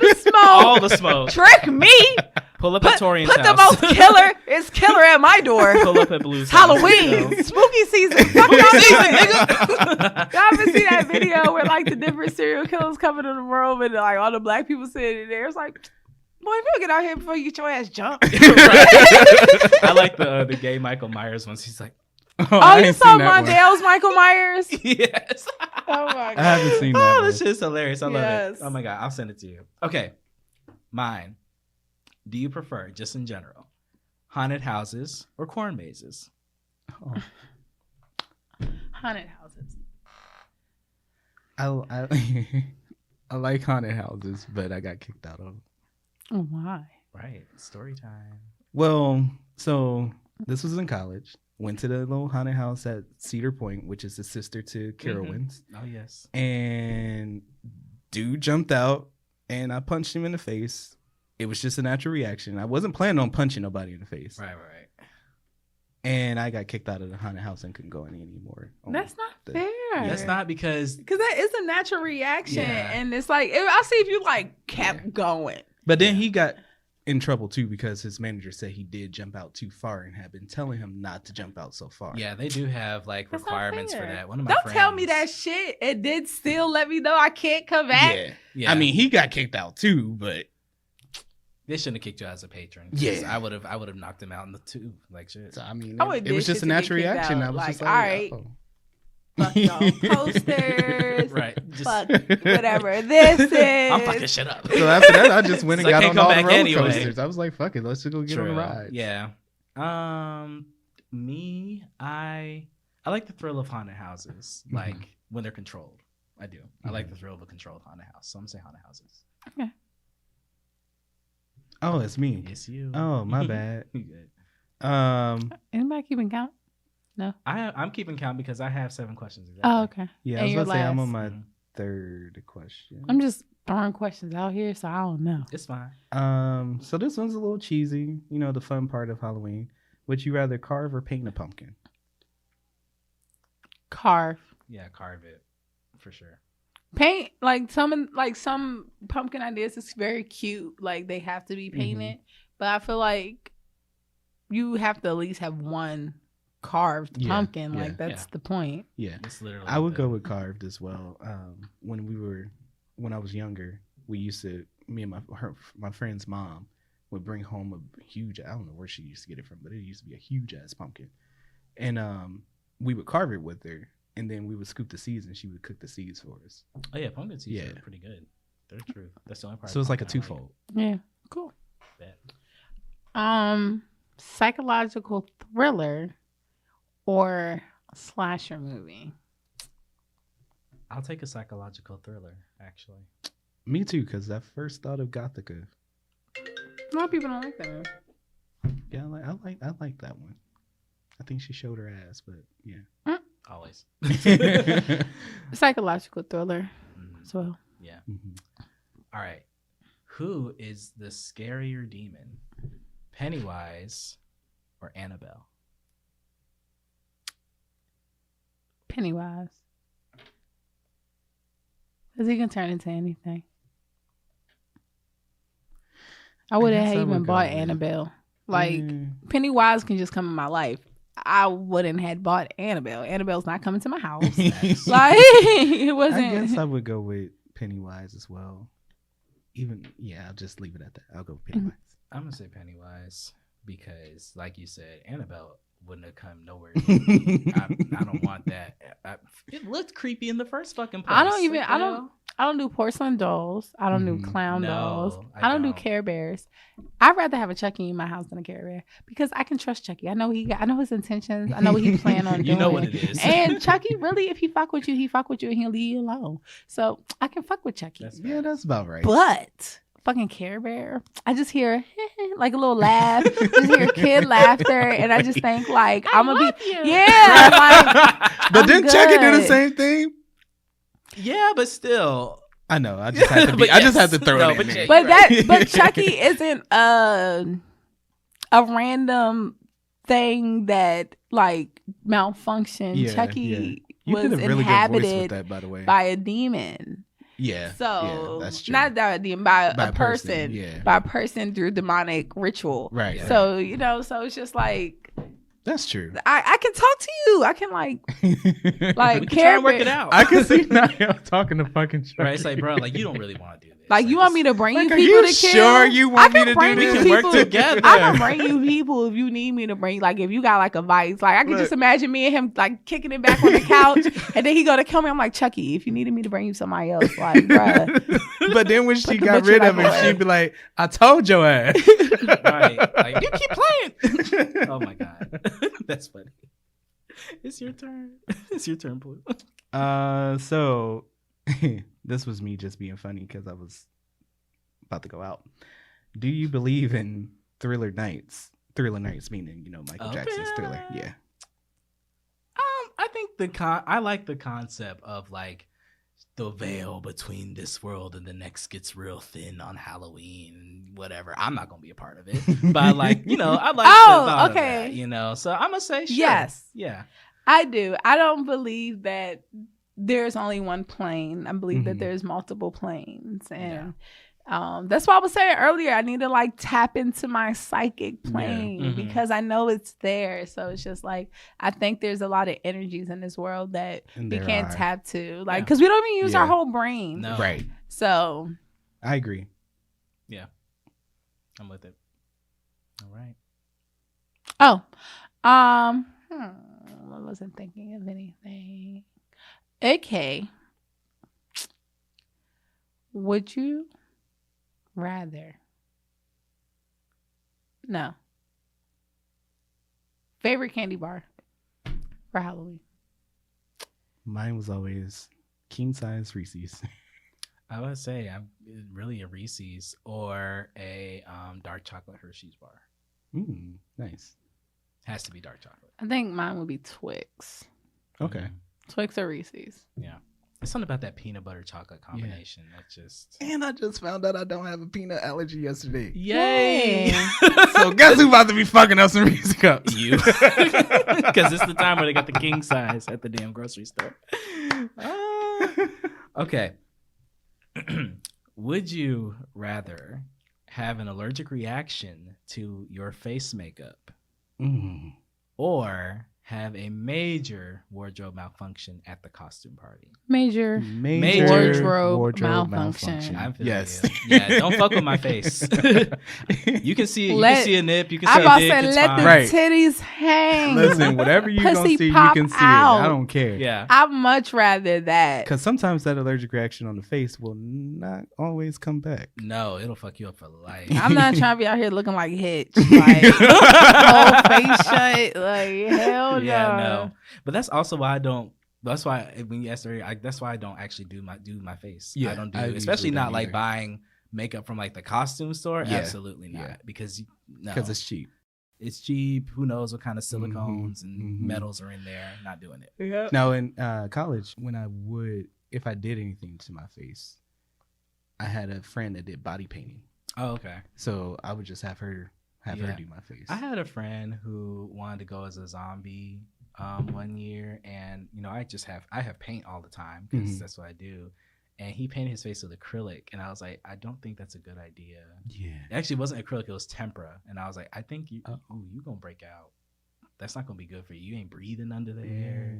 the smoke. all the smoke. Trick me. Pull up at Torian's Put the house. most killer. It's killer at my door. Pull up at BLEU's It's Halloween. Spooky season. Fuck y'all season, nigga. Y'all ever see that video where like the different serial killers coming in the room and like all the black people sitting in there? It's like, boy, if you don't get out here before you get your ass jumped. I like the gay Michael Myers ones. He's like, Oh, you saw Mondale's Michael Myers? yes. Oh my god. I haven't seen that. Oh, one. this shit's hilarious. I love Yes. it. Oh my god, I'll send it to you. Okay, mine. Do you prefer, just in general, haunted houses or corn mazes? Oh. Haunted houses. I like haunted houses, but I got kicked out of them. Oh, why? Right, story time. Well, so this was in college. Went to the little haunted house at Cedar Point, which is the sister to Carowinds. Oh yes. And dude jumped out, and I punched him in the face. It was just a natural reaction. I wasn't planning on punching nobody in the face. Right. And I got kicked out of the haunted house and couldn't go in anymore. That's not fair. That's not because that is a natural reaction. Yeah. And it's like, I'll see if you like kept going. But then he got in trouble too because his manager said he did jump out too far and had been telling him not to jump out so far. yeah, they do have like That's not requirements for fair. that. One of my Don't friends, tell me that shit. It did still let me know I can't come back. Yeah. I mean, he got kicked out too, but They shouldn't have kicked you out as a patron. Yeah. I would have knocked him out in the tube like shit. so, I mean, I would've it was did just a shit to natural get kicked reaction. out. I was Like, just like, all right. oh. Fuck y'all posters. Right. Just, Fuck whatever this is. I'm fucking shit up. So after that, I just went and So I got can't on come all the back roller anyway. coasters. I was like, fuck it, let's just go get on True. a ride. Yeah. Me, I like the thrill of haunted houses. Mhm. Like when they're controlled. I do. I like the thrill of a controlled haunted house. So I'm saying haunted houses. Oh, it's me. It's you. Oh, my bad. You good. Anybody keeping count? I'm keeping count because I have 7 questions exactly. Oh, okay. Yeah, And I was your about to say I'm on last. my third question. I'm just throwing questions out here, so I don't know. It's fine. So this one's a little cheesy. You know, the fun part of Halloween. Would you rather carve or paint a pumpkin? Carve. Yeah, carve it for sure. Paint some pumpkin ideas is very cute. Like they have to be painted, but I feel like you have to at least have one carved Yeah, pumpkin. yeah, Like that's yeah. the point. Yeah, It's literally. I would go with carved as well. When I was younger, we used to, me and my friend's mom would bring home a huge, I don't know where she used to get it from, but it used to be a huge ass pumpkin. And we would carve it with her, and then we would scoop the seeds, and she would cook the seeds for us. Oh yeah, pumpkin seeds Yeah. are pretty good. They're true. That's the only part. So it's like a pumpkin I twofold. Yeah, cool. Bet. Psychological thriller or slasher movie. I'll take a psychological thriller, actually. Me too, because I first thought of Gothica. A lot of people don't like that movie. Yeah, I like that one. I think she showed her ass, but yeah. Always. Psychological thriller Mhm. as well. Yeah. Mhm. All right. Who is the scarier demon? Pennywise or Annabelle? Pennywise. Because he can turn into anything. I wouldn't guess have I even would go bought with- Annabelle. Like, Yeah. Pennywise can just come in my life. I wouldn't have bought Annabelle. Annabelle's not coming to my house. Like, it I wasn't. guess I would go with Pennywise as well. I'll just leave it at that. I'll go with Pennywise. I'm going to say Pennywise because, like you said, Annabelle wouldn't have come nowhere. I don't want that. It looked creepy in the first fucking place. I don't even. Like, I don't do porcelain dolls. I don't do Mhm. clown No, dolls. I I don't do don't. Care Bears. I'd rather have a Chucky in my house than a Care Bear because I can trust Chucky. I know his intentions. I know what he planned on doing. You know what it is. And Chucky, really, if he fuck with you, he fuck with you and he'll leave you alone. So I can fuck with Chucky. That's Yeah, that's about right. But fucking Care Bear, I just hear like a little laugh, just hear kid laughter, and I just think like I'm gonna be, yeah, like But I'm didn't Chucky do the good. same thing? Yeah, but still. I know. I just had to But I just had to yes. throw No, it but in there. yeah, But Chucky isn't a random thing that like malfunctioned. Yeah, Chucky You was did a really good voice with inhabited that, by the way. by a demon. Yeah. So yeah, that's true. not that a demon, by By a person. yeah. By a person through demonic ritual. Right. Yeah. So, so it's just like That's true. I can talk to you. I can like We like can try Care and work Bear- it out. I can see now you're talking to fucking Chucky. Right? It's like, bro, like, you don't really want to do this. Like you want me to bring Like, you are people you to kill? sure you I want me can to do bring this? you We can work people- together. I can bring you people if you need me to bring. Like if you got like a vice, like I can Look. just imagine me and him like kicking it back on the couch, and then he go to kill me. I'm like Chucky, if you needed me to bring you somebody else, like bruh. But then when she the got butcher rid of knife him, away. she'd be like, I told your ass. Right. Like, you keep playing. Oh my God. That's funny. It's your turn. It's your turn, Blue. So this was me just being funny because I was about to go out. Do you believe in Thriller Nights? Thriller Nights meaning, Michael Jackson's Thriller. Yeah. I think I like the concept of like the veil between this world and the next gets real thin on Halloween, whatever. I'm not gonna be a part of it, but I like the thought okay. of that, So I'm gonna say sure. Yes. Yeah. I do. I don't believe that there's only one plane. I believe that Mhm. there's multiple planes, and that's why I was saying earlier. I need to like tap into my psychic plane Mhm. because I know it's there. So it's just like I think there's a lot of energies in this world that And we there can't are. tap to, like Yeah. because we don't even use our Yeah. whole brain. No. Right. So I agree. I'm with it. All right. I wasn't thinking of anything. Okay. Would you rather? No. Favorite candy bar for Halloween? Mine was always king size Reese's. I would say I'm really a Reese's or a dark chocolate Hershey's bar. Nice. Has to be dark chocolate. I think mine would be Twix. Okay. Mhm. Twix or Reese's. Yeah. It's something about that peanut butter chocolate combination that just. And I just found out I don't have a peanut allergy yesterday. Yay! So guess who about to be fucking up some Reese's cups? You. Because it's the time where they got the king size at the damn grocery store. Okay. Would you rather have an allergic reaction to your face makeup Mm. or have a major wardrobe malfunction at the costume party. Major wardrobe malfunction. I'm feeling Yes. you. Yeah, don't fuck with my face. You can see it. You can see a nip. You can see I'm about to a dick. say, It's let fine. the Right. titties hang. Listen, whatever you gonna Pussy see, you pop can see out. it. I don't care. Yeah. I'd much rather that. Because sometimes that allergic reaction on the face will not always come back. No, it'll fuck you up for life. I'm not trying to be out here looking like Hitch. Like, whole face shut. Like, hell no. Yeah, no. But that's also why I don't. That's why when you asked earlier, that's why I don't actually do my face. Yeah, I don't do, I especially usually not don't like either. buying makeup from like the costume store. Yeah, Absolutely not, yeah. because no, Because it's cheap. it's cheap. Who knows what kind of silicones and mhm. metals are in there? Not doing it. Yeah. Now in college, if I did anything to my face, I had a friend that did body painting. Oh, okay. So I would just have her Yeah. do my face. I had a friend who wanted to go as a zombie 1 year, and I have paint all the time because Mhm. that's what I do. And he painted his face with acrylic, and I was like, I don't think that's a good idea. Yeah. It actually wasn't acrylic; it was tempera, and I was like, I think you Oh. gonna break out. That's not gonna be good for you. You ain't breathing under the air.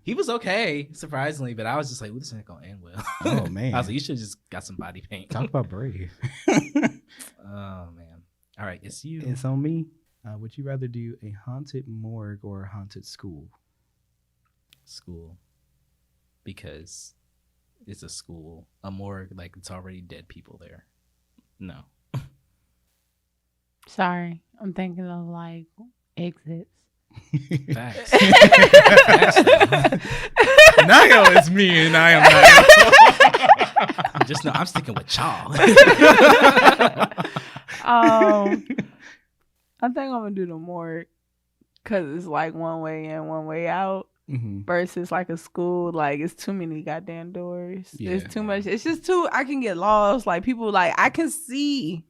He was okay, surprisingly, but I was just like, this ain't gonna end well. Oh, man. I was like, you should have just got some body paint. Talk about brave. Oh man. All right, it's you. It's on me. Would you rather do a haunted morgue or a haunted school? School, because it's a school. A morgue, like it's already dead people there. No. Sorry. I'm thinking of like exits. Facts. Nayo is me and I am not. Just know I'm sticking with y'all. I think I'm gonna do the morgue because it's like one way in, one way out. Mhm. Versus like a school, like it's too many goddamn doors. Yeah. There's too much. It's just too. I can get lost. Like people, like I can see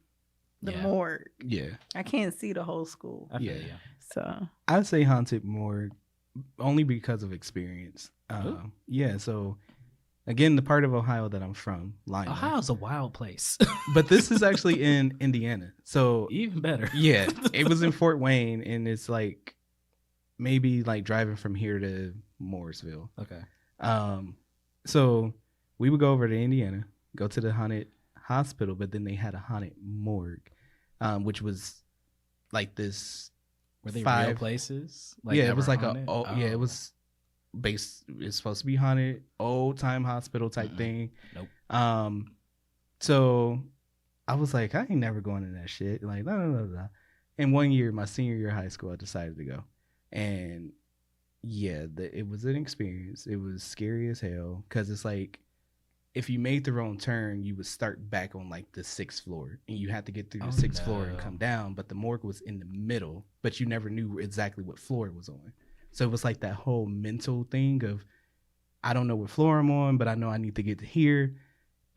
the Yeah. morgue. Yeah. I can't see the whole school. I feel Yeah. you. So I'd say haunted morgue only because of experience. Yeah. So again, the part of Ohio that I'm from, Lima. Ohio's a wild place. But this is actually in Indiana. So Even better. yeah, it was in Fort Wayne, and it's like maybe like driving from here to Mooresville. Okay. So we would go over to Indiana, go to the haunted hospital, but then they had a haunted morgue, which was like this. Were they real places? Like yeah, that it was were like haunted? yeah, it was based. It's supposed to be haunted, old time hospital type thing. Nope. So I was like, I ain't never going in that shit. Like, no. And 1 year, my senior year of high school, I decided to go. And yeah, it was an experience. It was scary as hell because it's like if you made the wrong turn, you would start back on like the 6th floor, and you had to get through the 6th floor and come down. But the morgue was in the middle, but you never knew exactly what floor it was on. So it was like that whole mental thing of I don't know what floor I'm on, but I know I need to get to here.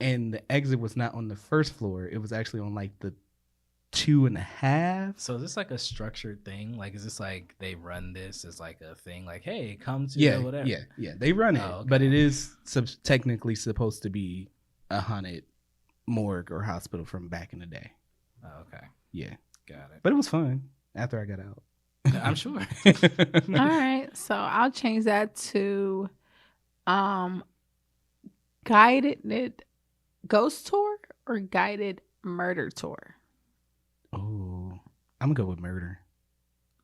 And the exit was not on the 1st floor; it was actually on like the 2.5. So is this like a structured thing? Like, is this like they run this as like a thing? Like, hey, come to whatever. Yeah. They run it, okay. but it is technically supposed to be a haunted morgue or hospital from back in the day. Oh, okay. Yeah, Got it. but it was fun after I got out. I'm sure. all right, so I'll change that to guided ghost tour or guided murder tour. Oh, I'm gonna go with murder.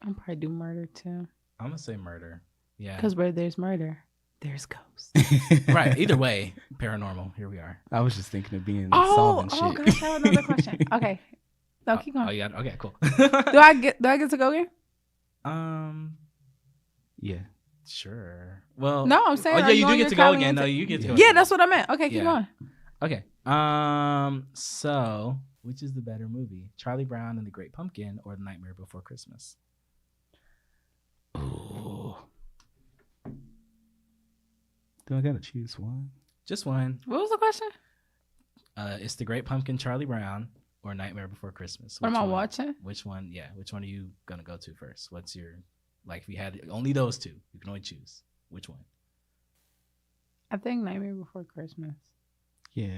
I'll probably do murder too. I'm gonna say murder. Yeah. Because where there's murder, there's ghosts. Right. Either way, paranormal. Here we are. I was just thinking of being Oh, solving shit. gosh, I have another question. Okay. No, keep going. Oh, yeah. Okay. Cool. Do I get to go again? Yeah. Sure. Well. No, I'm saying. Oh yeah, are you do on get your to go again. Caliente? No, you get to go. Yeah, again. that's what I meant. Okay, keep Yeah. going. Okay. So which is the better movie, Charlie Brown and the Great Pumpkin or The Nightmare Before Christmas? Oh. Do I gotta choose one? Just one. What was the question? It's The Great Pumpkin, Charlie Brown, or Nightmare Before Christmas. What am I one? watching? Which one? Yeah. Which one are you gonna go to first? What's your if you had only those two, you can only choose. Which one? I think Nightmare Before Christmas. Yeah,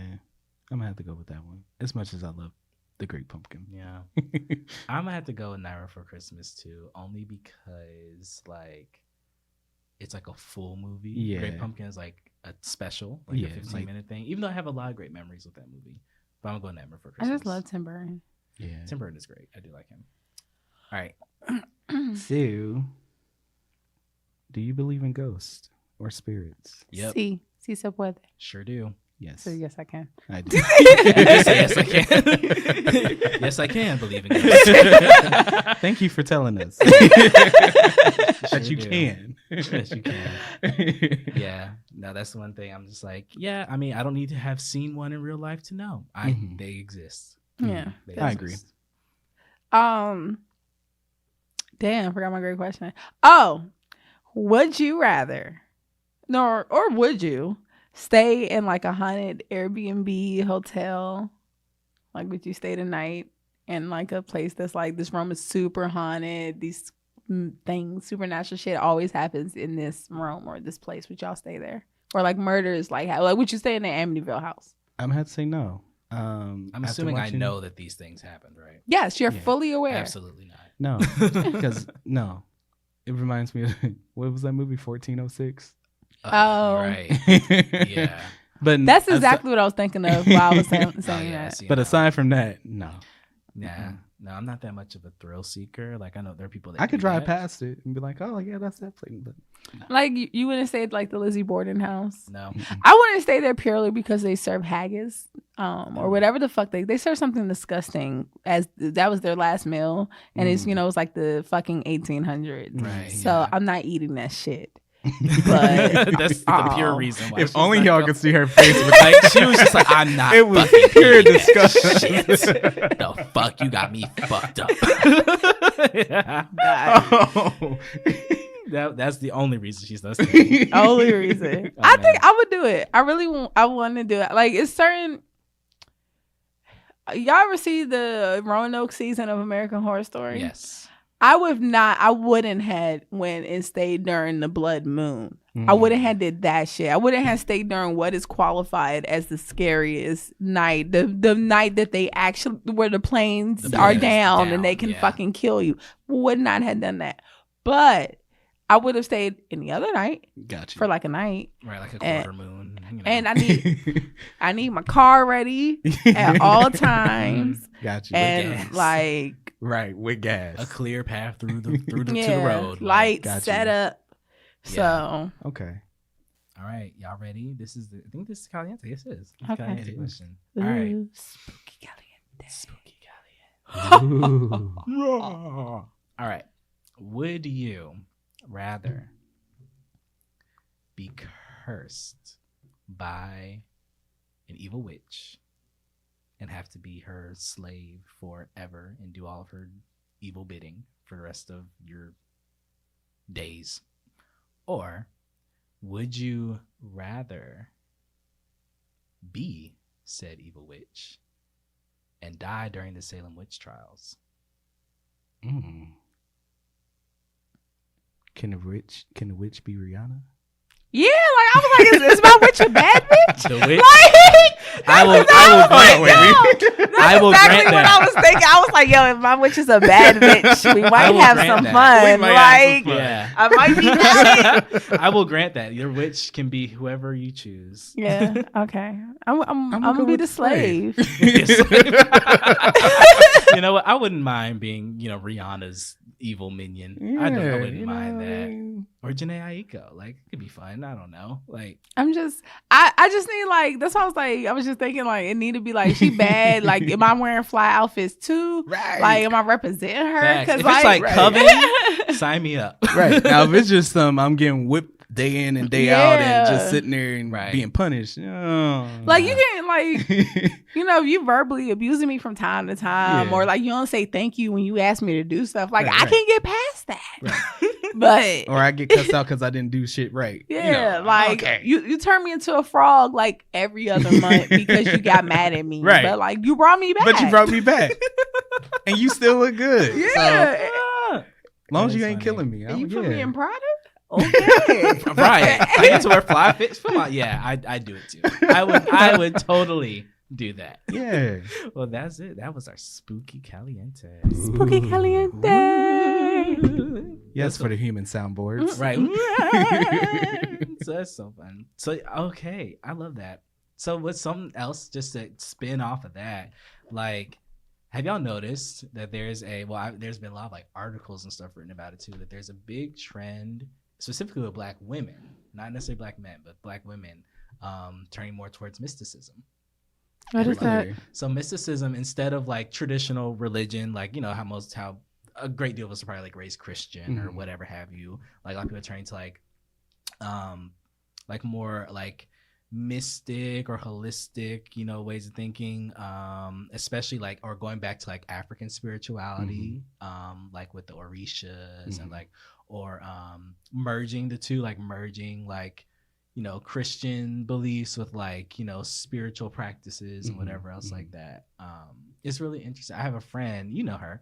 I'm gonna have to go with that one. As much as I love The Great Pumpkin. Yeah. I'm gonna have to go with Nightmare Before Christmas too, only because it's like a full movie. Yeah. Great Pumpkin is like a special, like a 15-minute thing. Even though I have a lot of great memories with that movie, but I'm going Nightmare for Christmas. I just love Tim Burton. Yeah. Tim Burton is great. I do like him. All right. So, do you believe in ghosts or spirits? Yep. Sí se puede. Sure do. Yes. So yes, I can. I do. Yes, I can. Yes, I can believe in ghosts. Thank you for telling us Sure that you do. can. Yes, you can. Yeah. No, that's the one thing. I'm just like, yeah. I mean, I don't need to have seen one in real life to know. They exist. Yeah. They I exist. agree. Damn, I forgot my great question. Oh, would you rather, or would you stay in like a haunted Airbnb hotel? Like, would you stay the night in like a place that's like, this room is super haunted, these things, supernatural shit always happens in this room or this place? Would y'all stay there? Or like murders, like would you stay in the Amityville house? I'm gonna have to say no. I'm assuming I know that these things happened, right? Yes, you're Yeah. fully aware. Absolutely not. No, because no. It reminds me of what was that movie 1406? Oh. Right. Yeah. But That's exactly what I was thinking of while I was saying that. see, But no. aside from that, no. Nah, no, I'm not that much of a thrill seeker. Like, I know there are people that I could do drive that. past it and be like, oh yeah, that's that place. But Like, you wouldn't stay at like the Lizzie Borden house? No. I wouldn't stay there purely because they serve haggis, or whatever the fuck they serve something disgusting, as that was their last meal, and it's it's like the fucking 1800s. Right. So yeah. I'm not eating that shit. But That's the pure reason why. if she's only not y'all going. could see her face with Like, she was just like, I'm not. it was fucking pure eating that disgustion. shit. The fuck, you got me fucked up. Yeah. Oh. That's the only reason she's not staying. only reason. Oh, I man. think I would do it. I really want to do it. Like, it's certain. Y'all ever see the Roanoke season of American Horror Story? Yes. I wouldn't had went and stayed during the blood moon. I wouldn't have did that shit. I wouldn't have stayed during what is qualified as the scariest night. The night that they actually, where the planes The are planes down down, and they can yeah. fucking kill you. Would not have done that. But I would have stayed any other night Gotcha. for like a night. Right, like a And- quarter moon. You know. And I need my car ready at all times. Gotcha. And gas. like, Right, with gas. a clear path through the to the yeah, road. lights Gotcha. set up. So Okay. All right, y'all ready? I think this is Caliente. Yes, it is. It's Okay. Caliente question. All right. ooh, spooky caliente. Spooky Caliente. Ooh. All right. Would you rather be cursed by an evil witch and have to be her slave forever and do all of her evil bidding for the rest of your days? Or would you rather be said evil witch and die during the Salem witch trials? Mm. Can the witch be Rihanna? Yeah, like I was like, is my witch a bad bitch? The witch? Like, I will that's will exactly grant what that. I was thinking. I was like, yo, if my witch is a bad bitch, we might will have grant some that. fun. We might have some Like, fun. Yeah. I might be down. I will grant that. Your witch can be whoever you choose. Yeah, okay. I'm gonna gonna go be with the the slave. You know what? I wouldn't mind being, Rihanna's evil minion. I wouldn't mind that. Or Janae Aiko. Like, it could be fun. I don't know. Like, I just need like, that's why I was like, I was just thinking like, it need to be like, she bad. Like, am I wearing fly outfits too? Right. Like, am I representing her? facts. Because If it's like right. Coven, sign me up. Right. Now, if it's just I'm getting whipped day in and day out and Yeah. just sitting there and Right. being punished. Oh, like, you can like, if you verbally abusing me from time to time, Yeah. or like you don't say thank you when you ask me to do stuff, like Right, I right. can get past that. Right. But or I get cussed out because I didn't do shit right. yeah, like okay. you turn me into a frog like every other month because you got mad at me. Right. But like you brought me back. But you brought me back. And you still look good. So, Yeah. Ah. as long as That you is ain't funny. killing me. And you put yeah. me in Prada? Okay. Right. I get to wear fly fits. Come on. Yeah, I'd do it too. I would totally do that. Yeah. Well, that's it. That was our Spooky Caliente. Spooky Caliente. Yes, for the human soundboards. Right. So that's so fun. So, okay. I love that. So what's something else just to spin off of that? Like, have y'all noticed that there's been a lot of like articles and stuff written about it too, that there's a big trend specifically with Black women, not necessarily Black men, but Black women turning more towards mysticism. What is that? So mysticism, instead of like traditional religion, like, you know, how a great deal of us are probably like raised Christian or whatever have you. Like a lot of people are turning to like more like mystic or holistic, you know, ways of thinking, especially like, or going back to like African spirituality, like with the Orishas and like, or merging the two, like merging like, you know, Christian beliefs with like, you know, spiritual practices and whatever else like that. It's really interesting. I have a friend, you know her,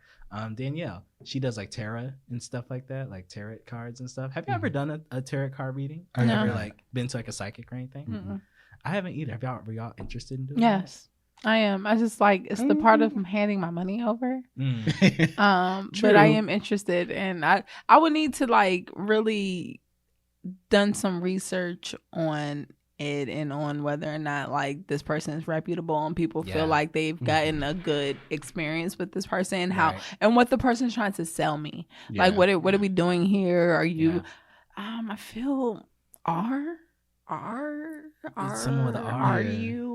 Danielle. She does like tarot and stuff like that, like tarot cards and stuff. Have you ever done a tarot card reading? Or ever like been to like a psychic or anything? I haven't either. Were y'all interested in doing Yes, I am. I just like, it's the part of handing my money over. But I am interested, and I would need to like really done some research on it and on whether or not like this person is reputable and people feel like they've gotten a good experience with this person, how and what the person's trying to sell me. Like what are we doing here? Are you I feel someone with an R. Are you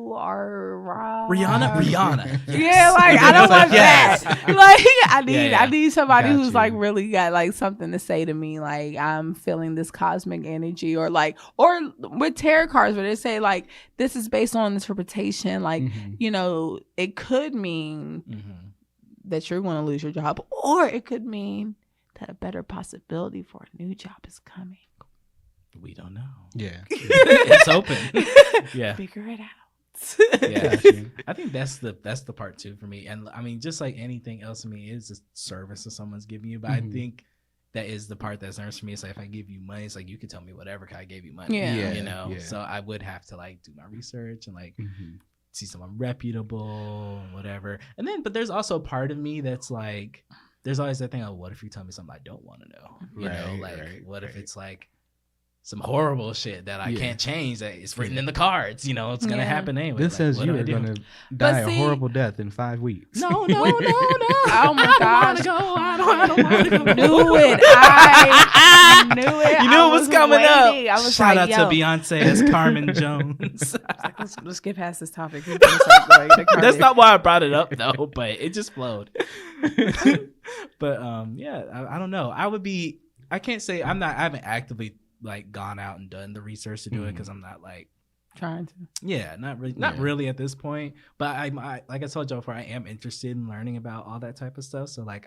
Rihanna? Yeah, like I don't want that. Like I need somebody who's like really got like something to say to me. Like I'm feeling this cosmic energy, or with tarot cards where they say like this is based on interpretation. Like you know, it could mean that you're going to lose your job, or it could mean that a better possibility for a new job is coming. We don't know. Yeah. It's open. Yeah. Figure it out. Yeah. I think that's the part too for me. And I mean, just like anything else for me, it's a service that someone's giving you. But I think that is the part that's nervous for me. It's like if I give you money, it's like you can tell me whatever because I gave you money. Yeah. You know? Yeah. So I would have to like do my research and like see someone reputable and whatever. And then but there's also a part of me that's like, there's always that thing of what if you tell me something I don't want to know? You know, like what if it's like some horrible shit that I can't change, that it's written in the cards, you know, it's gonna happen anyway. This says you are gonna die a horrible death in 5 weeks. No. Oh my gosh. I don't want to go. Knew it. I knew it. You knew it was coming up. I was Shout like, out to Beyonce as Carmen Jones. Let's get past this topic. That's not why I brought it up though, but it just flowed. But I don't know. I can't say I haven't actively like gone out and done the research to do it because I'm not like trying to. Yeah, not really at this point. But I like I told y'all before, I am interested in learning about all that type of stuff. So like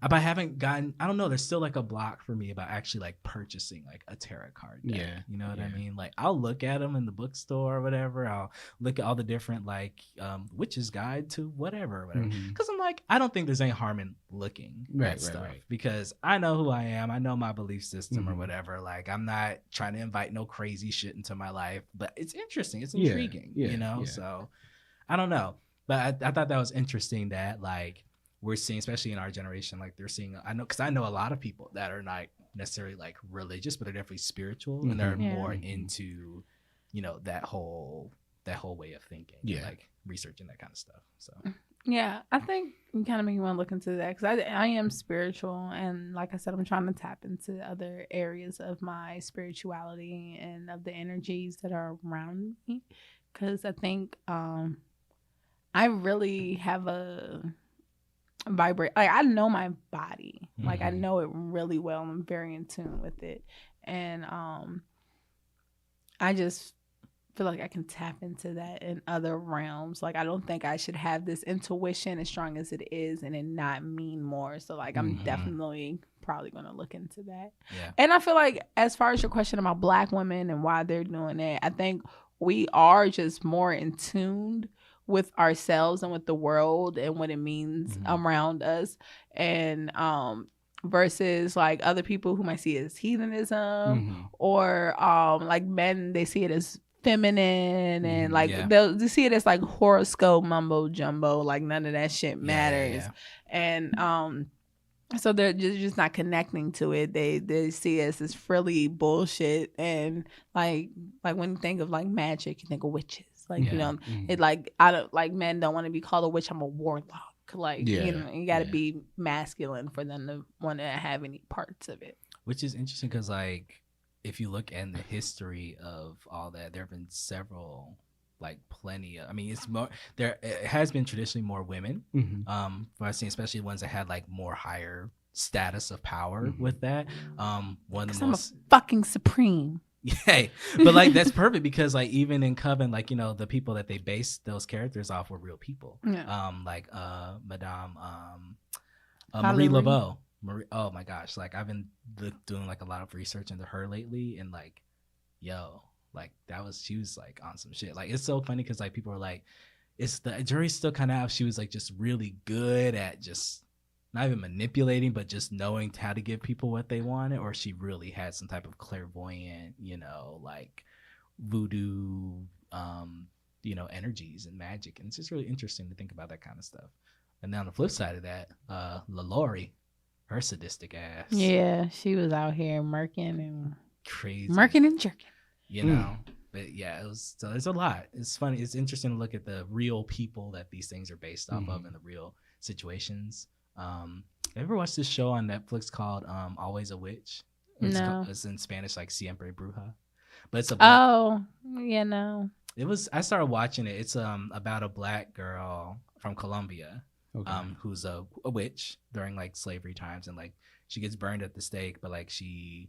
but I haven't gotten, I don't know, there's still like a block for me about actually like purchasing like a tarot card deck. Yeah. You know what I mean? Like I'll look at them in the bookstore or whatever. I'll look at all the different like Witch's Guide to whatever. Because I'm like, I don't think there's any harm in looking at stuff. Because I know who I am. I know my belief system or whatever. Like I'm not trying to invite no crazy shit into my life. But it's interesting. It's intriguing, you know? So I don't know. But I thought that was interesting that like, we're seeing, especially in our generation, like they're seeing, I know a lot of people that are not necessarily like religious, but they're definitely spiritual and they're more into, you know, that whole way of thinking, like researching that kind of stuff. So yeah, I think you kind of make me want to look into that because I am spiritual, and like I said, I'm trying to tap into other areas of my spirituality and of the energies that are around me, because I think I really have a vibrate, like I know my body, like I know it really well. I'm very in tune with it, and I just feel like I can tap into that in other realms. Like I don't think I should have this intuition as strong as it is and it not mean more. So like I'm definitely probably gonna look into that. And I feel like as far as your question about Black women and why they're doing that, I think we are just more in tune with ourselves and with the world and what it means around us, and versus like other people who might see it as heathenism or like men, they see it as feminine and like they'll see it as like horoscope mumbo jumbo, like none of that shit matters. And So they're just not connecting to it. They see it as this frilly bullshit, and like when you think of like magic, you think of witches. Like you know, it like I don't like men don't want to be called a witch. I'm a warlock. Like you know, you got to be masculine for them to want to have any parts of it. Which is interesting because like if you look at the history of all that, there have been several. Like plenty of, I mean, it's more there. It has been traditionally more women. But I've seen especially ones that had like more higher status of power with that. One of the most I'm a fucking supreme. Yeah, but like that's perfect because like even in Coven, like you know the people that they based those characters off were real people. Yeah. Like Madame Marie Laveau. Oh my gosh, like I've been doing like a lot of research into her lately, and like, yo. Like she was like on some shit. Like it's so funny because like people are like, it's the jury's still kind of out. She was like just really good at just not even manipulating, but just knowing how to give people what they wanted, or she really had some type of clairvoyant, you know, like voodoo, you know, energies and magic. And it's just really interesting to think about that kind of stuff. And then on the flip side of that, LaLaurie, her sadistic ass. Yeah, she was out here murking and crazy, murking and jerking. You know, but yeah, it was. So there's a lot. It's funny. It's interesting to look at the real people that these things are based off of and the real situations. Ever watched this show on Netflix called Always a Witch? It's in Spanish like Siempre Bruja, but it's a no. It was. I started watching it. It's about a black girl from Colombia, who's a witch during like slavery times, and like she gets burned at the stake, but like she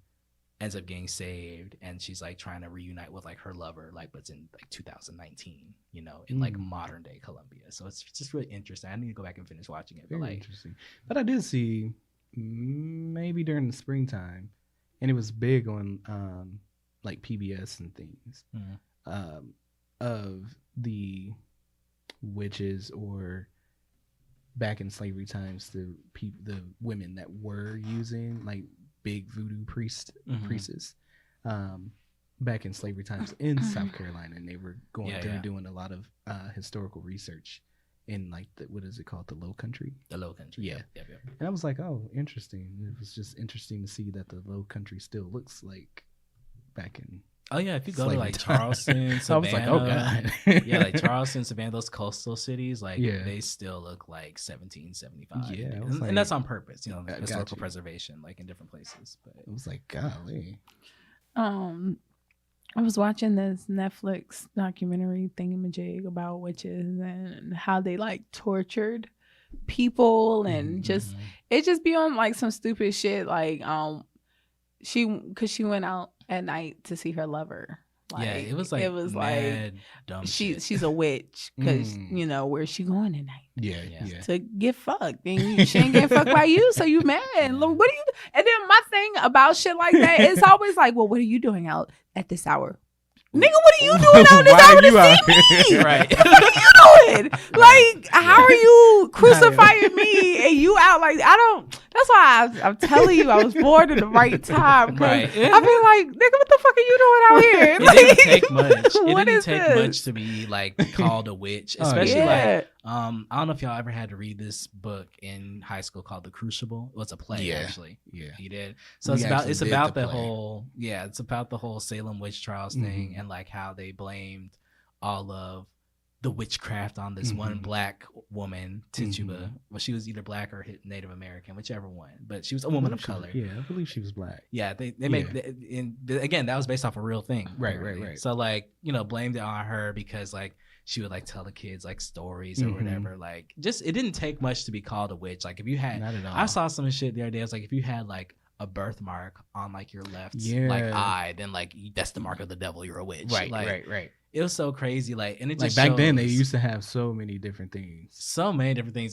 ends up getting saved, and she's like trying to reunite with like her lover, like but it's in like 2019, you know, in like modern day Colombia. So it's just really interesting. I need to go back and finish watching it. Very but like interesting. But I did see maybe during the springtime, and it was big on like PBS and things of the witches, or back in slavery times, the women that were using like big voodoo priestess back in slavery times in South Carolina, and they were going through and doing a lot of historical research in like what is it called, the Low Country? The Low Country. Yeah. And I was like, oh, interesting. It was just interesting to see that the Low Country still looks like back in if you go to like Charleston, Savannah, I was like, oh god. Yeah, like Charleston, Savannah, those coastal cities, like they still look like 1775. Yeah, and that's on purpose, you know, historical preservation, like in different places. But it was like, golly. I was watching this Netflix documentary thingamajig about witches and how they like tortured people, and it just be on like some stupid shit, like she went out at night to see her lover. Like, it was like dumb she's a witch because you know where's she going at night? Yeah. To get fucked, and she ain't getting fucked by you, so you mad. What are you? And then my thing about shit like that is always like, well, what are you doing out at this hour? Nigga, what are you doing out this hour to see me? Right. What are you doing? Like, how are you crucifying me and you out like, I don't, that's why I'm telling you I was born at the right time. Right. I feel like, nigga, what the fuck are you doing out here? It didn't take much. It didn't take much to be like called a witch, especially like, I don't know if y'all ever had to read this book in high school called The Crucible. Well, it's a play actually. Yeah, you did. So it's about the whole Salem witch trials thing, and like how they blamed all of the witchcraft on this one black woman, Tituba. Well, she was either black or Native American, whichever one, but she was a woman of color. I believe she was black. Yeah, they made again, that was based off a real thing. Right. So like, you know, blamed it on her because like she would like tell the kids like stories or whatever. Like, just it didn't take much to be called a witch. Like if you had, not at all. I saw some shit the other day. It's like if you had like a birthmark on like your left like eye, then like that's the mark of the devil. You're a witch. Right. It was so crazy. Like, and it just like back then they used to have so many different things.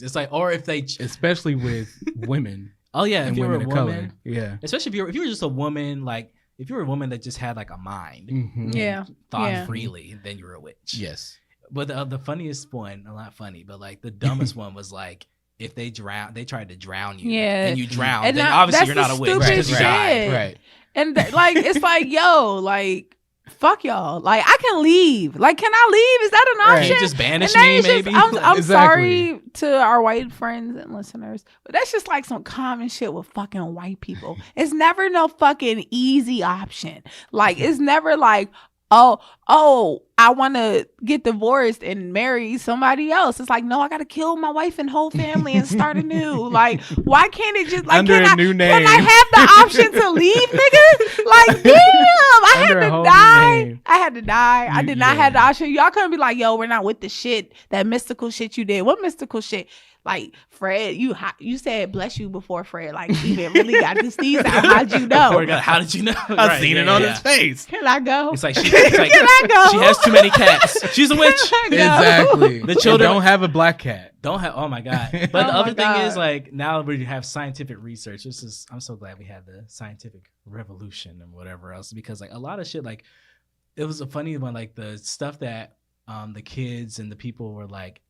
It's like, or if they, especially with women. Oh yeah, if you were a woman, color. Yeah. Especially if you were just a woman, like if you were a woman that just had like a mind, thought freely, then you were a witch. Yes. But the funniest one, well, not funny, but like the dumbest one was like, if they tried to drown you, and you drown, and then obviously you're not a witch because you died. Right. And like, it's like, yo, like, fuck y'all. Like, I can leave. Like, can I leave? Is that an option? Right. Just banish And me, that is maybe. I'm Exactly. sorry to our white friends and listeners, but that's just like some common shit with fucking white people. It's never no fucking easy option. Like, it's never like, oh, I want to get divorced and marry somebody else. It's like, no, I got to kill my wife and whole family and start anew. Like, why can't it just like Under a new name? Can I have the option to leave, nigga? Like, damn, I Under a had whole to new die. name. I had to die. I did not have the Yeah. option. Y'all couldn't be like, yo, we're not with the shit, that mystical shit you did. What mystical shit? Like, Fred, you said bless you before Fred like even really got the sneeze out. How'd you know? How did you know? I've seen it on his face. Can I go? It's like Can I go? she has too many cats. She's a witch. Can I go? Exactly. The children- don't have a black cat. Don't have. Oh my god! But Oh the my other thing is, God. like, now we have scientific research. I'm so glad we had the scientific revolution and whatever else, because like a lot of shit, like, it was a funny one, like the stuff that the kids and the people were like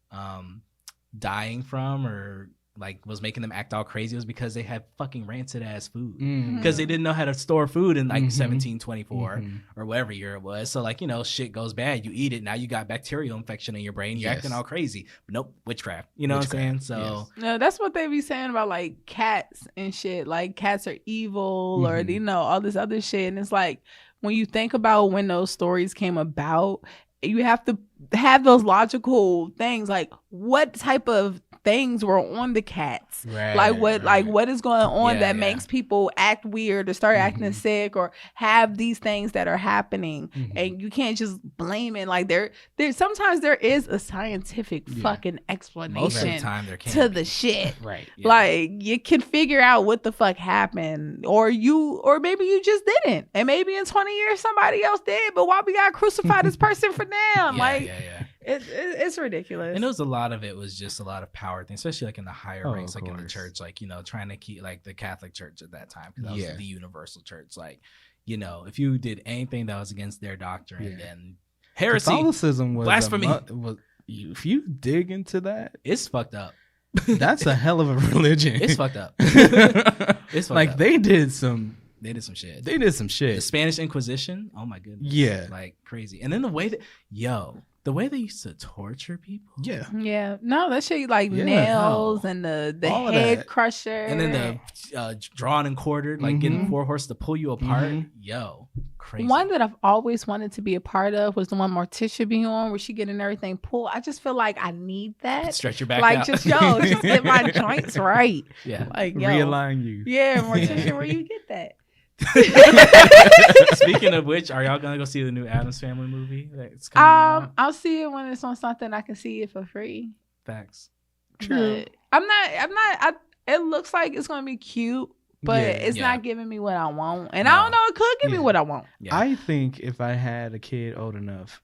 dying from, or like was making them act all crazy, was because they had fucking rancid ass food. Because they didn't know how to store food in like 1724 or whatever year it was. So like, shit goes bad. You eat it. Now you got bacterial infection in your brain. You're acting all crazy. But nope, witchcraft. You know what I'm saying? So no, that's what they be saying about like cats and shit. Like, cats are evil or all this other shit. And it's like, when you think about when those stories came about, you have to have those logical things. Like, what type of things were on the cats? Like what is going on that makes people act weird or start acting sick or have these things that are happening? And you can't just blame it. Like, there sometimes there is a scientific fucking explanation most of the time there to the shit. Right. Yeah. Like, you can figure out what the fuck happened, or maybe you just didn't, and maybe in 20 years somebody else did. But why we gotta crucify this person for them? It's ridiculous. And it was a lot of it was just a lot of power things, especially like in the higher ranks, of like in the course. church, like, trying to keep like the Catholic Church at that time, because that was the universal church. Like, if you did anything that was against their doctrine, then heresy, Catholicism was blasphemy. If you dig into that, it's fucked up. that's a hell of a religion. It's fucked up. It's fucked like up. they did some shit. The The Spanish Inquisition. Oh my goodness. Yeah. Like crazy. And then the way they used to torture people. Yeah. No, that shit, like nails and the All of head that. crusher. And then the drawn and quartered, like getting 4 horse to pull you apart. Yo, crazy. One that I've always wanted to be a part of was the one Morticia be on, where she getting everything pulled. I just feel like I need that. Stretch your back like, out. just get my joints right. Yeah. Like, yo. realign you. Yeah, Morticia, where you get that? Speaking of which, are y'all gonna go see the new Addams Family movie that's coming out? I'll see it when it's on something I can see it for free. Facts. True. But I'm not. It looks like it's gonna be cute, but it's not giving me what I want, and I don't know. It could give me what I want. Yeah. I think if I had a kid old enough,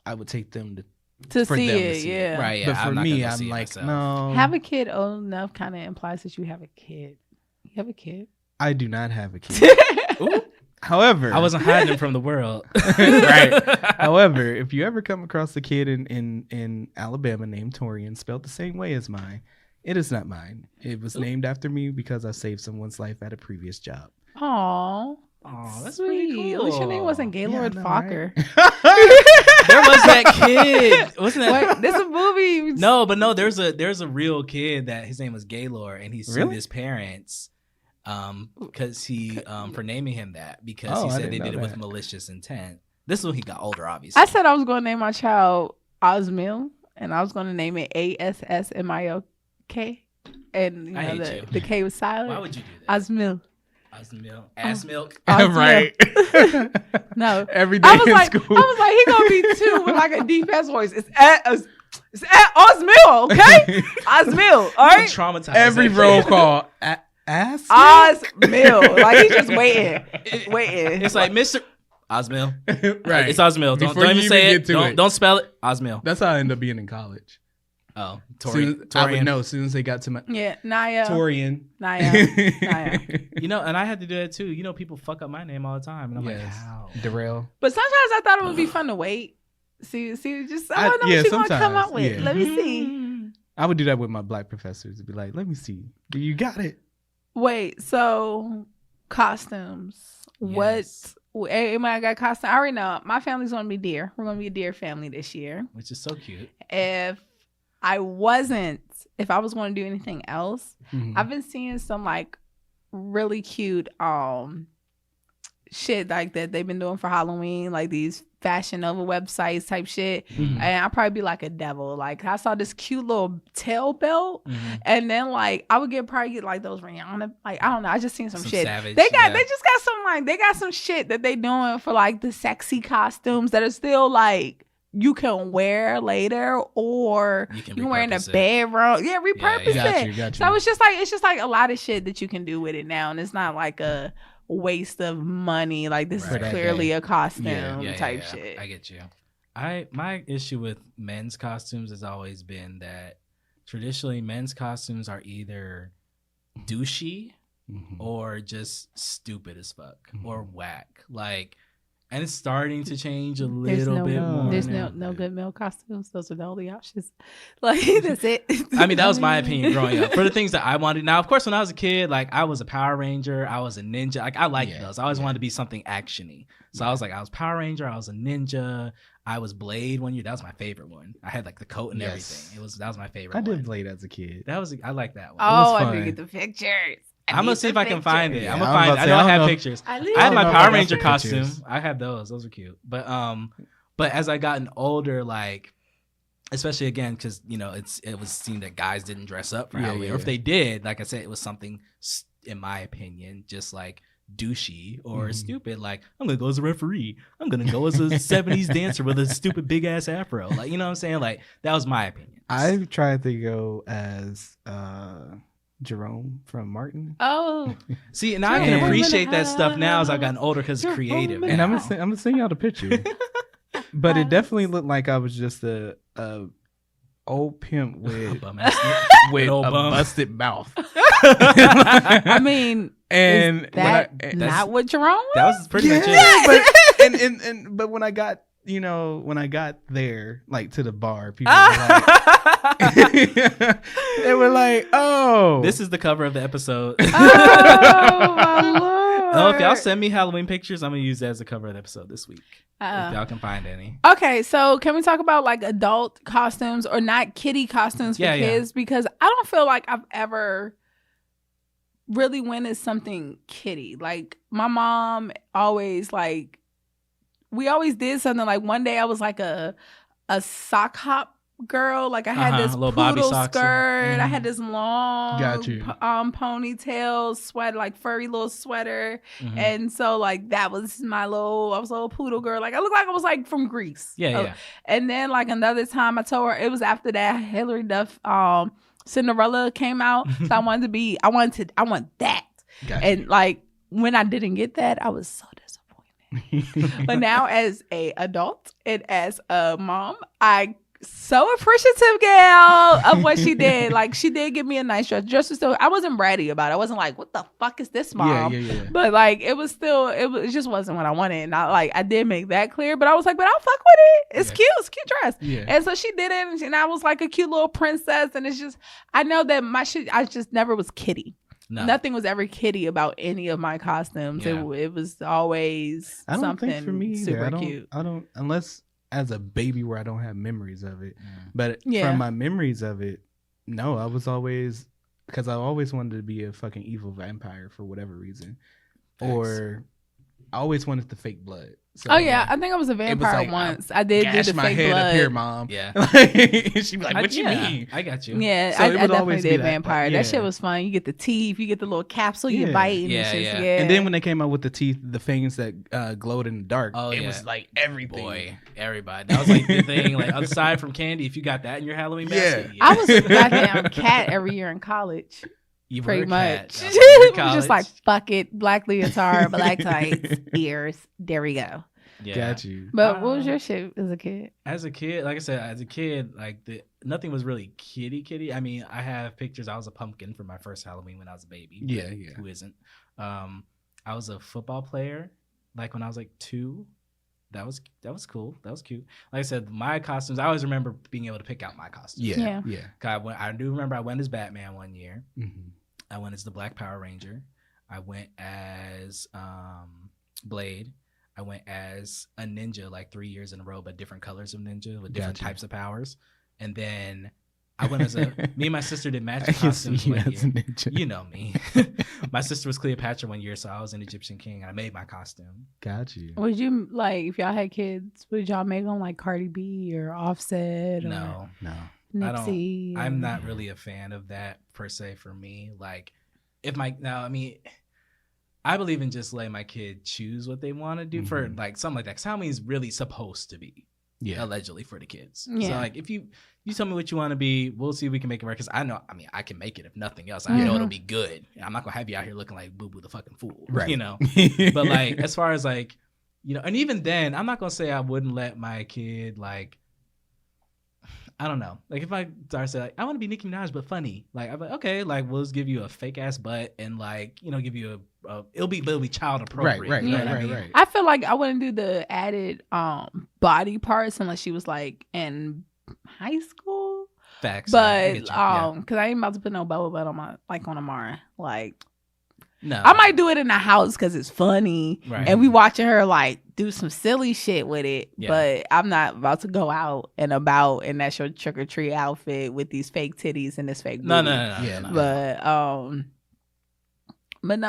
I would take them To for see them to it, see yeah. Right. Yeah. but for I'm not me, gonna go I'm see it like, myself. no. Have a kid old enough kind of implies that you have a kid. You have a kid. I do not have a kid. Ooh, However, I wasn't hiding him from the world. right. However, if you ever come across a kid in Alabama named Torian, spelled the same way as mine, it is not mine. It was named after me because I saved someone's life at a previous job. Aww. Oh, that's Sweet. really cool. At least your name wasn't Gaylord I know, Fokker. There was that kid. Wasn't that? What? This a movie. No, but no. There's a real kid that his name was Gaylord, and he sued his parents, because he for naming him that, because he I said didn't they know did it with that. malicious intent. This is when he got older, obviously. I said I was going to name my child Osmil, and I was going to name it ASSMILK, and I hate you. the K was silent. Why would you do that? Osmil. Osmil, ass milk. Osmil. Right. No. Every day I was in like, school. he gonna be 2 with like a deep ass voice. It's at Osmil, okay? Osmil, all right? Traumatized. Every that roll kid. call. Ass? Osmil, like he's just waiting. It's like Mr. Osmil. Right. It's Osmil. Don't Before you even say even it. get to it. Don't spell it. Osmil. That's how I ended up being in college. Oh, I would know as soon as they got to my Yeah, Naya. Torian. Naya. And I had to do that too. People fuck up my name all the time, and I'm like, how? Darrell. But sometimes I thought it would be fun to wait. See, just I don't know what she's gonna come up with. yeah. Let me see. I would do that with my black professors. Be like, let me see. You got it. Wait, so costumes. Yes. Everybody got costume. I already know my family's gonna be deer. We're gonna be a deer family this year. Which is so cute. If I was going to do anything else, I've been seeing some like really cute shit like that they've been doing for Halloween, like these Fashion Nova websites type shit. And I'll probably be like a devil. Like I saw this cute little tail belt, and then like I would probably get like those Rihanna. Like I don't know. I just seen some shit. Savage, they just got some like they got some shit that they doing for like the sexy costumes that are still like you can wear later, or you can wear in the bedroom. Yeah, repurpose it. Got you. So it's just like a lot of shit that you can do with it now, and it's not like a waste of money. Like this is clearly a costume type shit. I get you. My issue with men's costumes has always been that traditionally men's costumes are either douchey or just stupid as fuck or whack. Like, and it's starting to change a little bit more. There's no good male costumes. Those are the only options. Like that's it. I mean, that was my opinion growing up. For the things that I wanted. Now, of course, when I was a kid, like I was a Power Ranger, I was a ninja. Like I liked those. I always wanted to be something actiony. So I was I was Power Ranger, I was a ninja, I was Blade one year. That was my favorite one. I had like the coat and everything. That was my favorite. I did Blade as a kid. I like that one. Oh, I did get the pictures. I'm gonna see if I can find it. I'm gonna find it. I know I have pictures. I had my Power Ranger costume. I have those. Those are cute. But as I gotten older, like especially again because it was seen that guys didn't dress up for Halloween, or if they did, like I said, it was something, in my opinion, just like douchey or stupid. Like I'm gonna go as a referee. I'm gonna go as a '70s dancer with a stupid big ass afro. Like you know what I'm saying? Like that was my opinion. I've tried to go as Jerome from Martin. Oh, see, and I can appreciate that stuff now as I've gotten older because it's creative. And I'm gonna send y'all the picture. But it definitely looked like I was just a old pimp with a busted mouth. I mean, and that's not what Jerome was? That was pretty much it. But when I got there, like to the bar, people were like, they were like, "Oh, this is the cover of the episode." Oh my lord! Oh, if y'all send me Halloween pictures, I'm gonna use that as the cover of the episode this week. If y'all can find any. Okay, so can we talk about like adult costumes or not kiddie costumes for kids? Because I don't feel like I've ever really went as something kiddie. Like my mom always like. We always did something like one day I was like a sock hop girl. Like I had this poodle skirt. I had this long ponytail sweater, like furry little sweater. And so like that was I was a little poodle girl. Like I looked like I was like from Greece. Yeah. And then like another time I told her, it was after that Hilary Duff Cinderella came out. So I want that. And like when I didn't get that, I was so disappointed. But now as a adult and as a mom, I so appreciative, gal, of what she did. Like she did give me a nice dress. Dress was still, I wasn't bratty about it. I wasn't like, what the fuck is this, mom? Yeah. But like it just wasn't what I wanted. And I did make that clear, but I was like, but I'll fuck with it. It's cute. It's a cute dress. Yeah. And so she did it, and I was like a cute little princess. And it's just, I know that I just never was kiddie. No. Nothing was ever kiddie about any of my costumes. Yeah. It was always something for me super cute. I don't, unless as a baby where I don't have memories of it. But from my memories of it, no, I was always, because I always wanted to be a fucking evil vampire for whatever reason. Thanks. Or I always wanted the fake blood. So, I think I was a vampire once. I did do the my fake head blood. Up here, mom. Yeah. She'd be like, "What you mean?" I got you. Yeah, so I definitely did vampire. That shit was fun. You get the teeth, you get the little capsule, you bite. Yeah. And then when they came out with the teeth, the fangs that glowed in the dark, it was like everything. Boy, everybody. That was like the thing. Like aside from candy, if you got that in your Halloween basket, I was a goddamn cat every year in college. You pretty much. Just like fuck it, black leotard, black tights, ears. There we go. Yeah. Got you. But what was your shit as a kid? As a kid, like I said, like nothing was really kitty. I mean, I have pictures. I was a pumpkin for my first Halloween when I was a baby. Yeah. Who isn't? I was a football player, like when I was like 2. That was cool. That was cute. Like I said, my costumes, I always remember being able to pick out my costumes. Yeah. I do remember I went as Batman one year. Mm-hmm. I went as the Black Power Ranger. I went as Blade. I went as a ninja like 3 years in a row, but different colors of ninja with different types of powers. And then I went as me and my sister did magic costumes one year. You know me. My sister was Cleopatra one year, so I was an Egyptian king, and I made my costume. Got you. Would you, like, if y'all had kids, would y'all make them like Cardi B or Offset? Or No. Nipsey? I'm not really a fan of that per se for me. Like, I believe in just letting my kid choose what they want to do for like something like that. 'Cause Halloween is really supposed to be, allegedly for the kids. Yeah. So like, if you tell me what you want to be, we'll see if we can make it work. 'Cause I know, I can make it if nothing else. I know it'll be good. I'm not gonna have you out here looking like Boo Boo the fucking fool, right? You know. But like, as far as like, you know, and even then, I'm not gonna say I wouldn't let my kid like. I don't know. Like if my daughter said, like, I want to be Nicki Minaj but funny, like I'm like, okay, like we'll just give you a fake ass butt and like, you know, give you it'll be child appropriate. Right. I feel like I wouldn't do the added body parts unless she was like in high school. Facts. But because I ain't about to put no bubble butt on my on Amara. Like, no, I might do it in the house because it's funny, and we watching her like do some silly shit with it. Yeah. But I'm not about to go out and about and that's your trick or treat outfit with these fake titties and this fake booty. No. But no,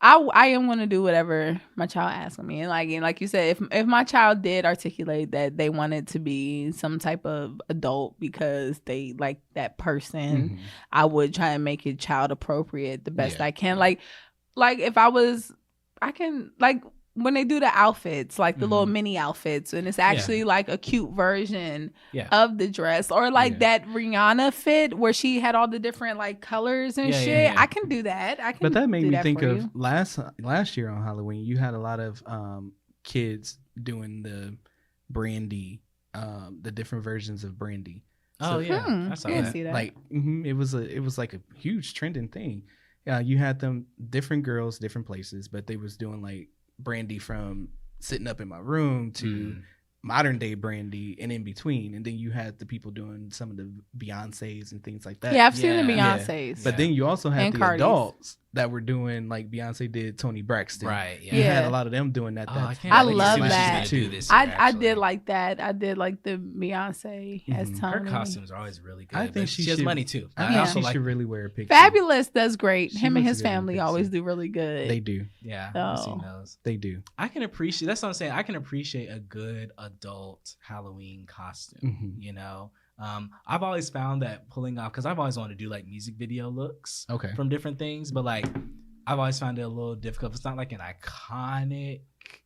I am gonna do whatever my child asks of me, and like you said, if my child did articulate that they wanted to be some type of adult because they like that person, I would try and make it child appropriate the best I can. Like if I can like when they do the outfits, like the little mini outfits, and it's actually like a cute version of the dress, or like that Rihanna fit where she had all the different like colors and shit. I can do that. But that made me think of last year on Halloween, you had a lot of kids doing the brandy, the different versions of brandy. Oh, so, I saw that. See that. Like it was like a huge trending thing. You had them different girls, different places, but they was doing like brandy from sitting up in my room to modern day brandy and in between, and then you had the people doing some of the Beyonces and things like that. I've seen the Beyonces, but then you also had and the Cardi's. adults that were doing like Beyonce did Toni Braxton, right? You had a lot of them doing that. I love that too. I did like that. I did like the Beyonce as Toni. Her costumes are always really good. I think she has money too. I think she should really wear a picture. Fabulous does great. Him and his family always do really good. They do. Yeah, I've seen those. They do. I can appreciate. That's what I'm saying. I can appreciate a good adult Halloween costume. You know. I've always found that pulling off, because I've always wanted to do like music video looks from different things, but like I've always found it a little difficult. It's not like an iconic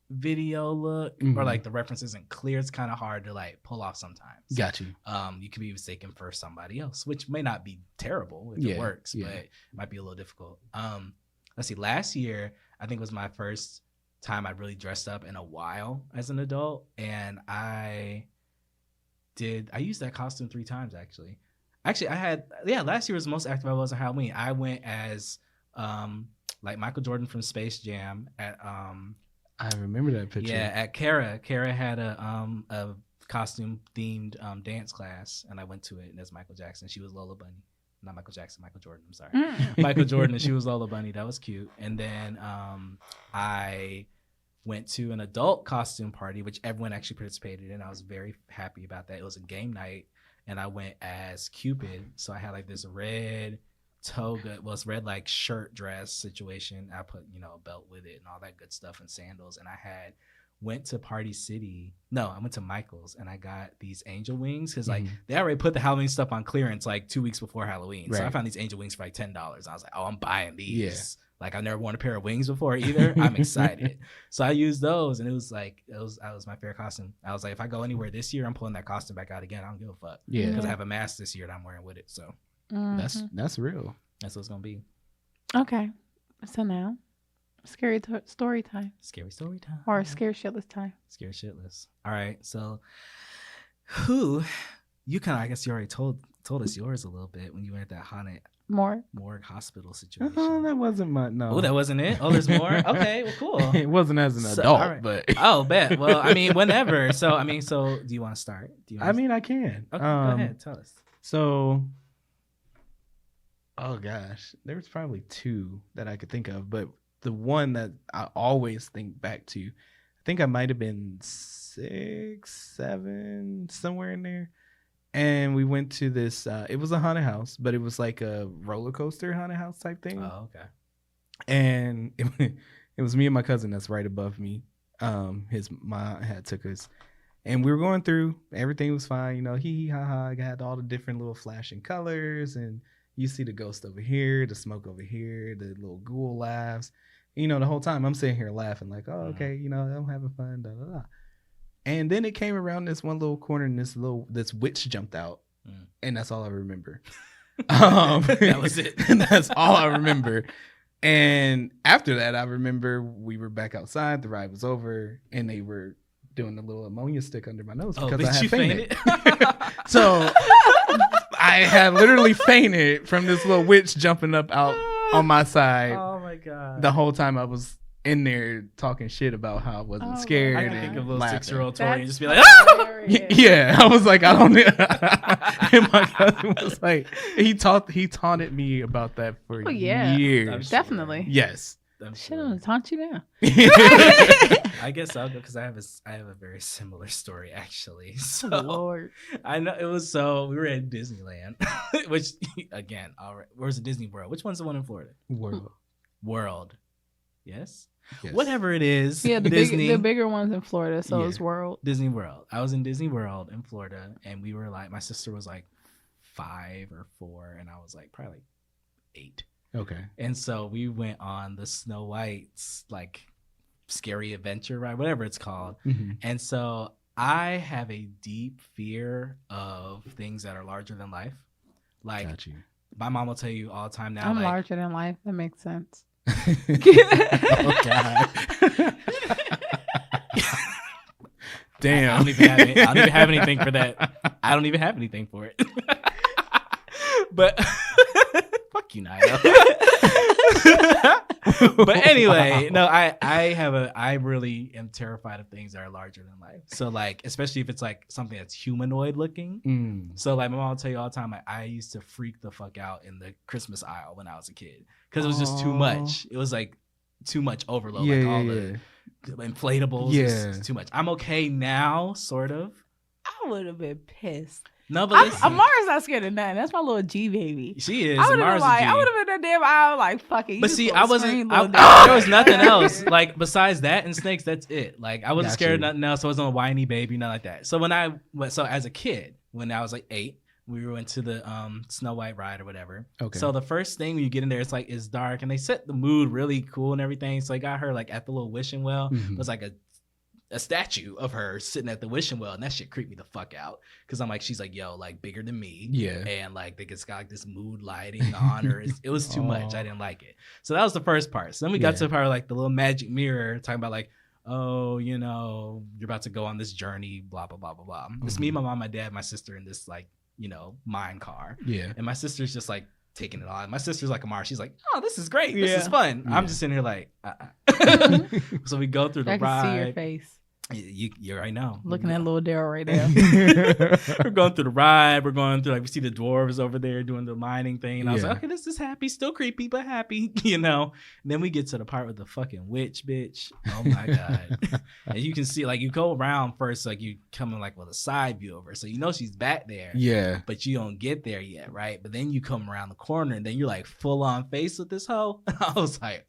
video look or like the reference isn't clear. It's kind of hard to like pull off sometimes. Got you. You could be mistaken for somebody else, which may not be terrible if it works, but it might be a little difficult. Let's see. Last year, I think was my first time I really dressed up in a while as an adult, and I used that costume 3 times actually. I had last year was the most active I was on Halloween. I went as like Michael Jordan from Space Jam at I remember that picture. Yeah, at Kara. Kara had a costume themed dance class, and I went to it, and as Michael Jackson. She was Lola Bunny. Not Michael Jackson, Michael Jordan, I'm sorry. Michael Jordan, and she was Lola Bunny. That was cute. And then I went to an adult costume party, which everyone actually participated in. I was very happy about that. It was a game night, and I went as Cupid. So I had like this red toga, red like shirt dress situation. I put, a belt with it and all that good stuff and sandals. And I went to Party City. No, I went to Michael's and I got these angel wings because like they already put the Halloween stuff on clearance like 2 weeks before Halloween. Right. So I found these angel wings for like $10. I was like, oh, I'm buying these. Yeah. Like I've never worn a pair of wings before either. I'm excited. So I used those, and that was my favorite costume. I was like, if I go anywhere this year, I'm pulling that costume back out again. I don't give a fuck. Yeah. Because I have a mask this year that I'm wearing with it. So that's real. That's what it's gonna be. Okay. So now, scary story time. Scary story time. Or scare shitless time. Scare shitless. All right. So you kind of, I guess you already told us yours a little bit when you were at that haunted morgue hospital situation. Oh, that wasn't no. Oh, that wasn't it? Oh, there's more? Okay, well, cool. It wasn't as an adult, right. but. Oh, bet. Well, I mean, whenever. So do you want to start? I can. Okay, go ahead. Tell us. So, oh gosh, there was probably 2 that I could think of, but the one that I always think back to. I think I might have been 6, 7, somewhere in there. And we went to this, it was a haunted house, but it was like a roller coaster haunted house type thing. Oh, okay. And it was me and my cousin that's right above me. His mom had took us. And we were going through, everything was fine, you know, hee hee ha ha. I had all the different little flashing colors, and you see the ghost over here, the smoke over here, the little ghoul laughs. You know, the whole time I'm sitting here laughing like, oh, okay, you know, I'm having fun, da da da. And then it came around this one little corner, and this witch jumped out, and that's all I remember. That was it. And that's all I remember. And after that, I remember we were back outside. The ride was over, and they were doing the little ammonia stick under my nose because I had fainted. So I had literally fainted from this little witch jumping up out on my side. Oh my god! The whole time I was in there talking shit about how I wasn't scared. I can think of a little laughing. 6-year-old Tori and just be like, yeah. I was like, I don't. And my cousin was like, he taunted me about that for years. Definitely. Yes. Shit, I'm gonna taunt you now. I guess I'll go because I have a very similar story actually. So Lord, I know it was we were at Disneyland, which again, all right, where's the Disney World? Which one's the one in Florida? World. Yes. Whatever it is. Yeah, the Disney. the bigger ones in Florida, so it's World. Disney World. I was in Disney World in Florida, and we were like, my sister was like 5 or 4, and I was like probably like 8. Okay. And so we went on the Snow White's like scary adventure ride, whatever it's called. Mm-hmm. And so I have a deep fear of things that are larger than life. Like my mom will tell you all the time now. I'm larger than life. That makes sense. Oh God. Damn. I don't even have anything for that. I don't even have anything for it. But fuck you, Naya. But anyway, no, I really am terrified of things that are larger than life. So like, especially if it's like something that's humanoid looking. So like my mom will tell you all the time, like, I used to freak the fuck out in the Christmas aisle when I was a kid because it was just too much. It was like too much overload, the inflatables. It's too much. I'm okay now, sort of. I would have been pissed. No, but Amara's not scared of nothing. That's my little G baby. She is. I would have been that damn aisle like, fuck it. But see, I wasn't. There was nothing else. Like besides that and snakes, that's it. Like I wasn't scared of nothing else. I wasn't a whiny baby, nothing like that. So so as a kid, when I was like 8, we went to the Snow White ride or whatever. Okay. So the first thing when you get in there, it's dark, and they set the mood really cool and everything. So I got her like at the little wishing well. Mm-hmm. It was like a statue of her sitting at the wishing well, and that shit creeped me the fuck out because I'm like, she's like, yo, like bigger than me, and like they just got like this mood lighting on her. It was too much. I didn't like it. So that was the first part. So then we got to the part like the little magic mirror talking about like, oh, you know, you're about to go on this journey, blah blah blah blah blah. Mm-hmm. It's me, my mom, my dad, my sister in this like, you know, mine car, and my sister's just like taking it on. My sister's like Amara. She's like, oh, this is great. This is fun. I'm just sitting here like, So we go through the ride. I can see your face. You right now looking at little Daryl right there. We're going through the ride. We're going through like we see the dwarves over there doing the mining thing, and I was like, okay, this is happy, still creepy, but happy, you know. And then we get to the part with the fucking witch bitch. Oh my god! And you can see like you go around first, like you coming like with a side view of her, so you know she's back there. Yeah. But you don't get there yet, right? But then you come around the corner, and then you're like full on face with this hoe. I was like.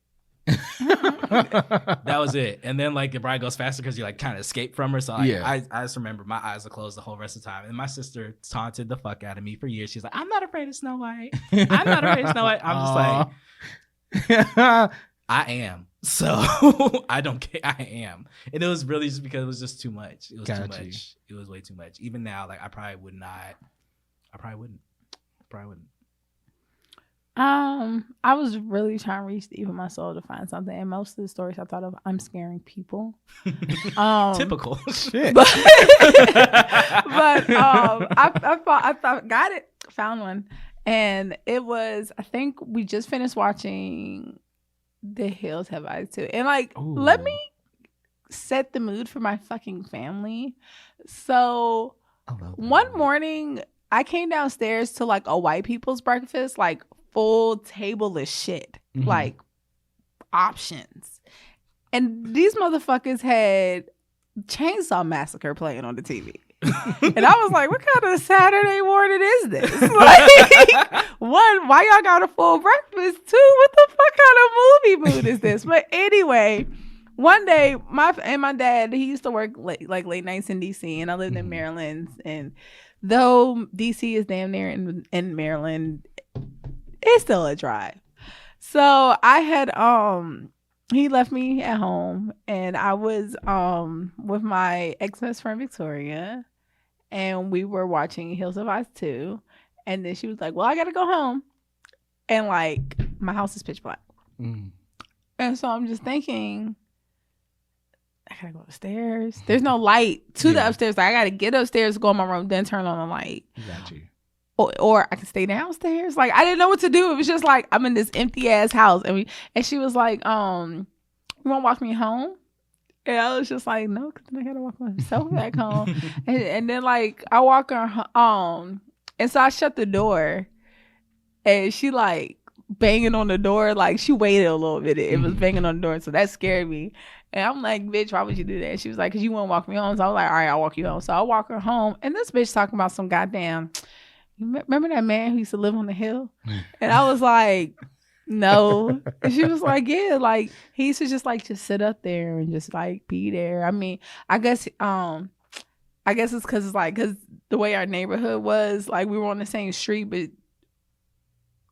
That was it. And then like the ride goes faster because you like kind of escape from her. So like, I just remember my eyes are closed the whole rest of the time. And my sister taunted the fuck out of me for years. She's like, I'm not afraid of Snow White. I'm not afraid of Snow White. I'm just like, I am. So I don't care. I am. And it was really just because it was just too much. It was too much. It was way too much. Even now, like I probably wouldn't. I was really trying to reach deep in my soul to find something, and most of the stories I thought of, I'm scaring people. Typical shit. But I found one, and it was, I think we just finished watching The Hills Have Eyes too, and like, let me set the mood for my fucking family. So one morning, I came downstairs to like a white people's breakfast, like full table of shit. Mm-hmm. Like options. And these motherfuckers had Chainsaw Massacre playing on the TV. And I was like, what kind of Saturday morning is this? Like, one, why y'all got a full breakfast? Two, what the fuck kind of movie mood is this? But anyway, one day, my dad, he used to work late nights in DC, and I lived in Maryland. And though DC is damn near in Maryland, it's still a drive. So I had he left me at home, and I was with my ex-best friend Victoria, and we were watching Hills of Ice 2. And then she was like, well, I gotta go home, and like my house is pitch black. And so I'm just thinking, I gotta go upstairs. There's no light to the upstairs. Like, I gotta get upstairs, go in my room, then turn on the light. Got you. Or I can stay downstairs. Like, I didn't know what to do. It was just like, I'm in this empty ass house. And she was like, you want to walk me home? And I was just like, no, because then I got to walk myself back home. And then, like, I walk her home. And so I shut the door. And she, like, banging on the door. Like, she waited a little bit. It was banging on the door. So that scared me. And I'm like, bitch, why would you do that? She was like, because you won't walk me home. So I was like, all right, I'll walk you home. So I walk her home. And this bitch talking about some goddamn... Remember that man who used to live on the hill? And I was like, no. And she was like, yeah, like he used to just sit up there and just like be there. I mean, I guess it's because the way our neighborhood was, like we were on the same street, but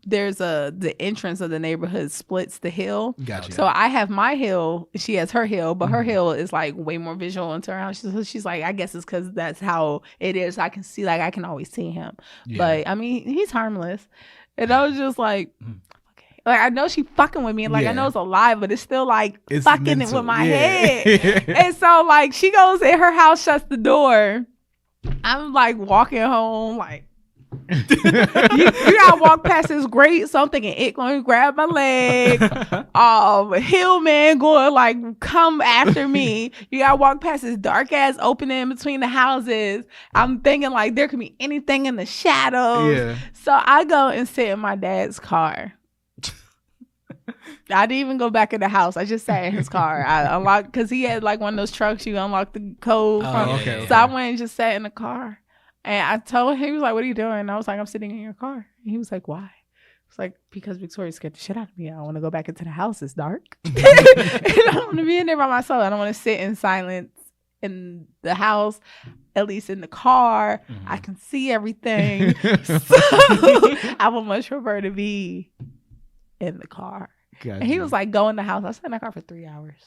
there's the entrance of the neighborhood splits the hill. Gotcha. So I have my hill, she has her hill, but her hill is like way more visual into her house. So she's like, I guess it's because that's how it is. I can see, like I can always see him. Yeah. But I mean, he's harmless. And I was just like, okay. Like I know she fucking with me. Like I know it's a lie, but it's still like it's fucking mental. It with my head. And so like she goes in her house, shuts the door. I'm like walking home, like, you gotta walk past this grate, so I'm thinking it going to grab my leg. Hill man going like come after me. You gotta walk past this dark ass opening between the houses. I'm thinking like there could be anything in the shadows. Yeah. So I go and sit in my dad's car. I didn't even go back in the house. I just sat in his car. I unlocked because he had like one of those trucks you unlock the code from. Okay. So I went and just sat in the car. And I told him, he was like, what are you doing? And I was like, I'm sitting in your car. And he was like, why? It's like, because Victoria scared the shit out of me. I don't want to go back into the house. It's dark. And I don't want to be in there by myself. I don't want to sit in silence in the house, at least in the car. I can see everything. So I would much prefer to be in the car. Gotcha. And he was like, go in the house. I sat in that car for 3 hours.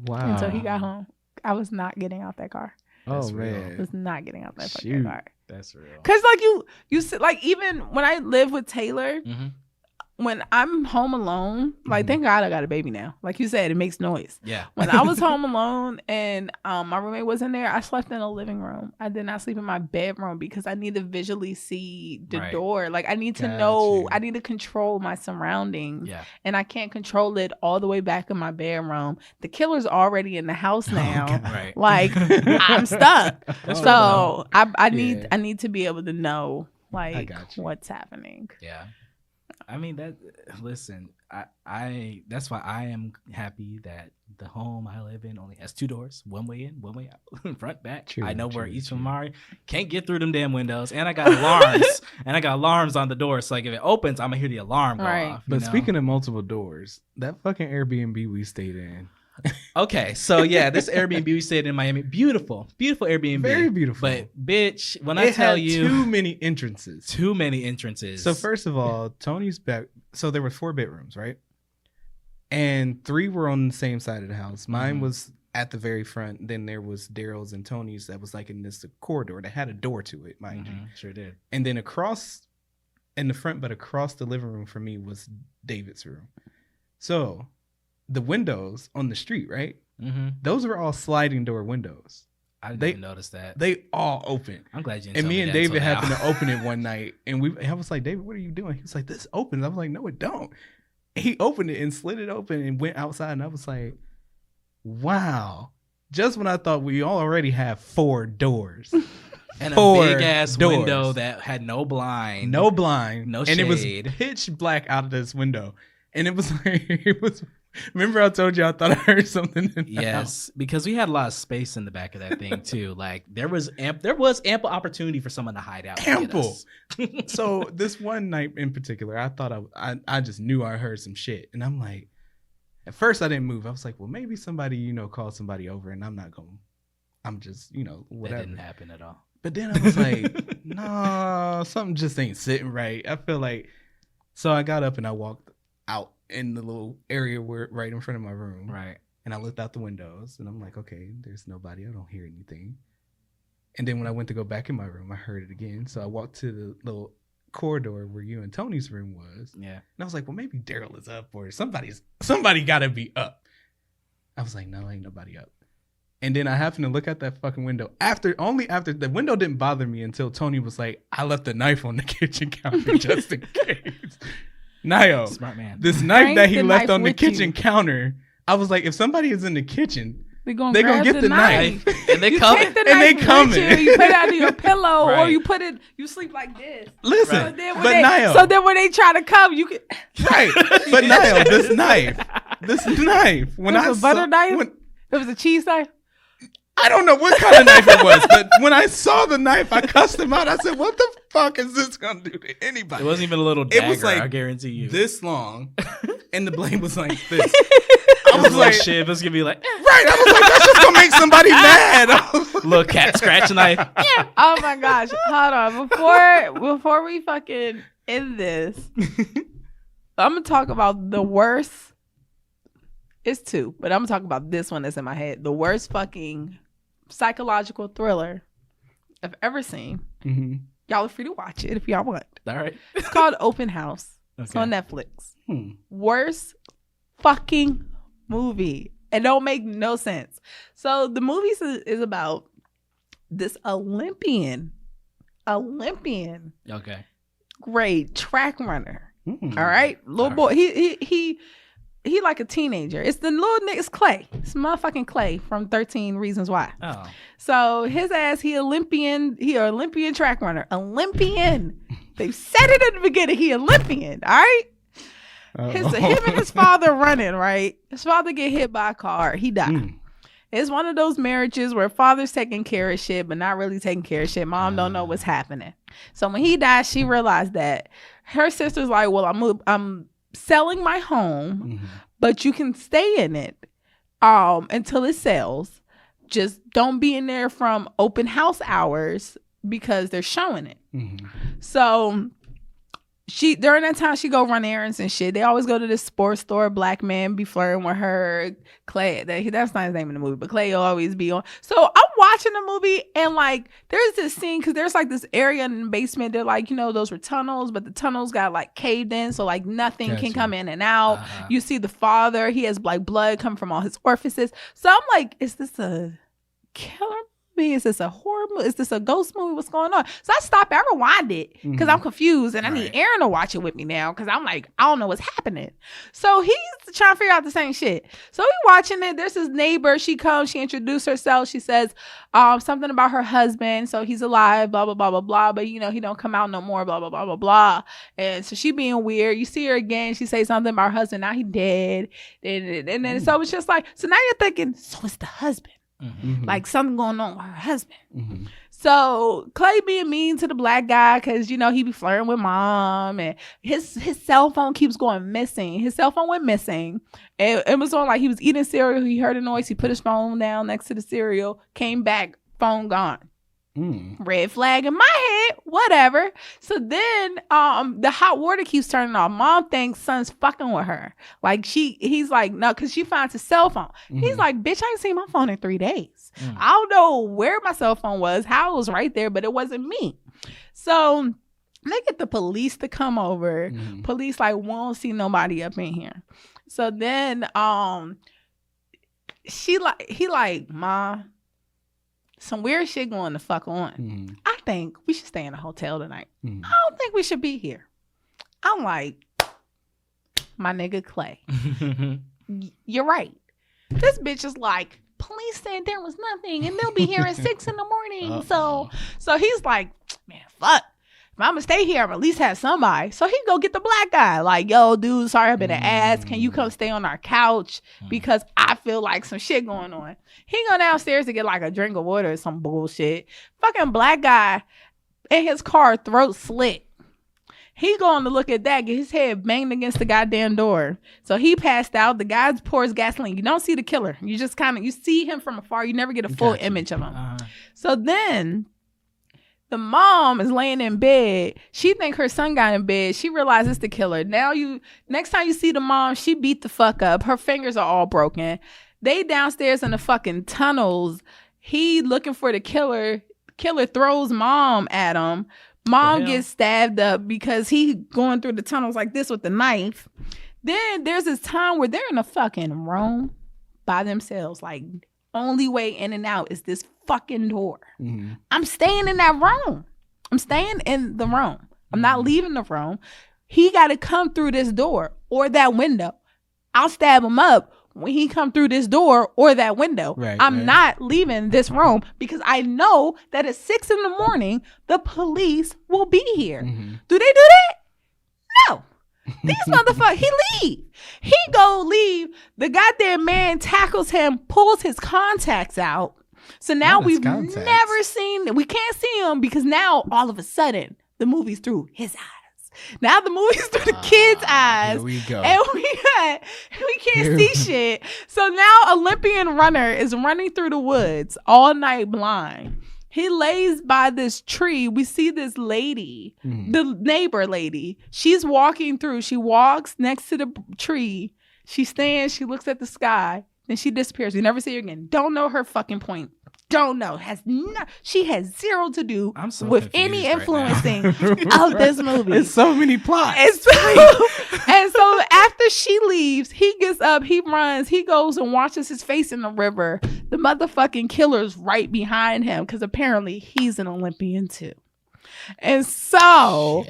Wow. Until he got home. I was not getting out that car. That's man, was not getting out that fucking car. That's real. Cause like you sit like even when I live with Taylor, when I'm home alone, like thank God I got a baby now. Like you said, it makes noise. Yeah. When I was home alone and my roommate wasn't there, I slept in a living room. I did not sleep in my bedroom because I need to visually see the door. Like I need to know. I need to control my surroundings. Yeah. And I can't control it all the way back in my bedroom. The killer's already in the house now. Right. Like I'm stuck. So I need to be able to know like what's happening. Yeah. I mean listen, I that's why I am happy that the home I live in only has 2 doors, one way in, one way out, front, back. True, I know where each of them are. Can't get through them damn windows. And I got alarms. And I got alarms on the door. So like if it opens, I'm gonna hear the alarm go off. But speaking of multiple doors, that fucking Airbnb we stayed in. Okay, so yeah, this Airbnb we stayed in Miami, beautiful Airbnb, very beautiful. But bitch, when I tell you, too many entrances. So first of all, Tony's back. So there were 4 bedrooms, right? And 3 were on the same side of the house. Mine was at the very front. Then there was Daryl's and Tony's that was like in this corridor that had a door to it, mind you. Sure did. And then across in the front, but across the living room for me was David's room. So the windows on the street, right? Those were all sliding door windows. I didn't even notice that. They all open. I'm glad you didn't and tell me me and that David happened to open it one night, and I was like, David, what are you doing? He was like, this opens. I was like, no, it don't. And he opened it and slid it open and went outside, and I was like, wow. Just when I thought we already have 4 doors. And a big ass window that had no blind. No shade. And it was pitch black out of this window. And it was like, Remember I told you I thought I heard something in the house? Yes, because we had a lot of space in the back of that thing too. Like there was ample opportunity for someone to hide out. Ample. So this one night in particular, I thought I just knew I heard some shit, and I'm like, at first I didn't move. I was like, well, maybe somebody called somebody over, and I'm just whatever. That didn't happen at all. But then I was like, no, something just ain't sitting right. I feel like, so I got up and I walked out in the little area right in front of my room. Right. And I looked out the windows and I'm like, okay, there's nobody. I don't hear anything. And then when I went to go back in my room, I heard it again. So I walked to the little corridor where you and Tony's room was. Yeah. And I was like, well, maybe Daryl is up or somebody got to be up. I was like, no, ain't nobody up. And then I happened to look at that fucking window only after the window didn't bother me until Tony was like, I left the knife on the kitchen counter just in case. Nayo, smart man. This knife that he left on the kitchen counter, I was like, if somebody is in the kitchen, they're gonna get the knife. And they come. And they coming. You put it under your pillow right. Or you sleep like this. Listen, right. So then when they try to come, you can. Right. But Nayo, this knife. When it was a butter knife? It was a cheese knife? I don't know what kind of knife it was, but when I saw the knife, I cussed him out. I said, what the fuck is this going to do to anybody? It wasn't even a little dagger, it was like I guarantee you. This long, and the blade was like this. I was like, shit, it was going to be like, right. I was like, that's just going to make somebody mad. Little cat scratch knife. Yeah. Oh my gosh. Hold on. Before we fucking end this, I'm going to talk about the worst. It's two, but I'm going to talk about this one that's in my head. The worst fucking psychological thriller I've ever seen. Mm-hmm. Y'all are free to watch it if y'all want. All right. It's called Open House. Okay. It's on Netflix. Worst fucking movie. It don't make no sense. So the movie is about this Olympian. Okay. Great track runner. All right. Little boy. He like a teenager. It's the little nigga. It's Clay. It's motherfucking Clay from 13 Reasons Why. Oh. So his ass, he Olympian track runner. Olympian. They said it at the beginning. He Olympian. All right. Him and his father running, right? His father get hit by a car. He died. It's one of those marriages where father's taking care of shit, but not really taking care of shit. Mom don't know what's happening. So when he died, she realized that her sister's like, well, I'm selling my home, but you can stay in it until it sells. Just don't be in there from open house hours because they're showing it. So during that time, she go run errands and shit. They always go to this sports store. Black man be flirting with her. Clay, that's not his name in the movie, but Clay will always be on. So I'm watching the movie and like there's this scene because there's like this area in the basement. They're like, those were tunnels, but the tunnels got like caved in, so like nothing can come in and out. You see the father, he has like blood come from all his orifices. So I'm like, is this a killer movie? Is this a horror movie? Is this a ghost movie? What's going on? So I stopped. I rewind it because I'm confused and I need Aaron to watch it with me now because I'm like, I don't know what's happening. So he's trying to figure out the same shit. So we watching it. There's his neighbor. She comes. She introduced herself. She says something about her husband. So he's alive, blah, blah, blah, blah, blah. But, he don't come out no more, blah, blah, blah, blah, blah. And so she being weird. You see her again. She says something about her husband. Now he dead. And then so it's just like, so now you're thinking, so it's the husband. Like something going on with her husband. So Clay being mean to the black guy because he be flirting with mom and his cell phone keeps going missing. His cell phone went missing. It was on like he was eating cereal. He heard a noise. He put his phone down next to the cereal. Came back. Phone gone. Red flag in my head, whatever. So then the hot water keeps turning off. Mom thinks son's fucking with her. Like he's like, no, because she finds his cell phone. He's like, bitch, I ain't seen my phone in 3 days. I don't know where my cell phone was, how it was right there, but it wasn't me. So they get the police to come over. Police like, won't see nobody up in here. So then he like, Ma, some weird shit going the fuck on. I think we should stay in a hotel tonight. I don't think we should be here. I'm like, my nigga Clay, you're right. This bitch is like, police said there was nothing and they'll be here at 6 a.m. So he's like, man, fuck. if I'm gonna stay here, I'm at least have somebody. So he go get the black guy. Like, yo, dude, sorry I've been an ass. Can you come stay on our couch? Because I feel like some shit going on. He go downstairs to get like a drink of water or some bullshit. Fucking black guy in his car, throat slit. He going to look at that, get his head banged against the goddamn door. So he passed out. The guy pours gasoline. You don't see the killer. You just kind of, you see him from afar. You never get a full image of him. So then the mom is laying in bed. She think her son got in bed. She realizes it's the killer. Now next time you see the mom, she beat the fuck up. Her fingers are all broken. They downstairs in the fucking tunnels. He looking for the killer. Killer throws mom at him. Mom gets stabbed up because he going through the tunnels like this with the knife. Then there's this time where they're in a fucking room by themselves. Like, only way in and out is this fucking door. Mm-hmm. I'm staying in that room. I'm staying in the room. I'm not leaving the room. He got to come through this door or that window. I'll stab him up when he come through this door or that window. I'm not leaving this room because I know that at 6 a.m, the police will be here. Mm-hmm. Do they do that? No. These motherfuckers, he leave. He go leave. The goddamn man tackles him, pulls his contacts out. So now we've never seen, we can't see him because now all of a sudden the movie's through his eyes. Now the movie's through the kid's eyes. Here we go. And we can't see shit. So now Olympian runner is running through the woods all night blind. He lays by this tree. We see this lady, the neighbor lady. She's walking through. She walks next to the tree. She stands. She looks at the sky. Then she disappears. We never see her again. Don't know her fucking point. Don't know. She has zero to do with any influencing of this movie. There's so many plots. And so after she leaves, he gets up, he runs, he goes and washes his face in the river. The motherfucking killer's right behind him because apparently he's an Olympian too. And so,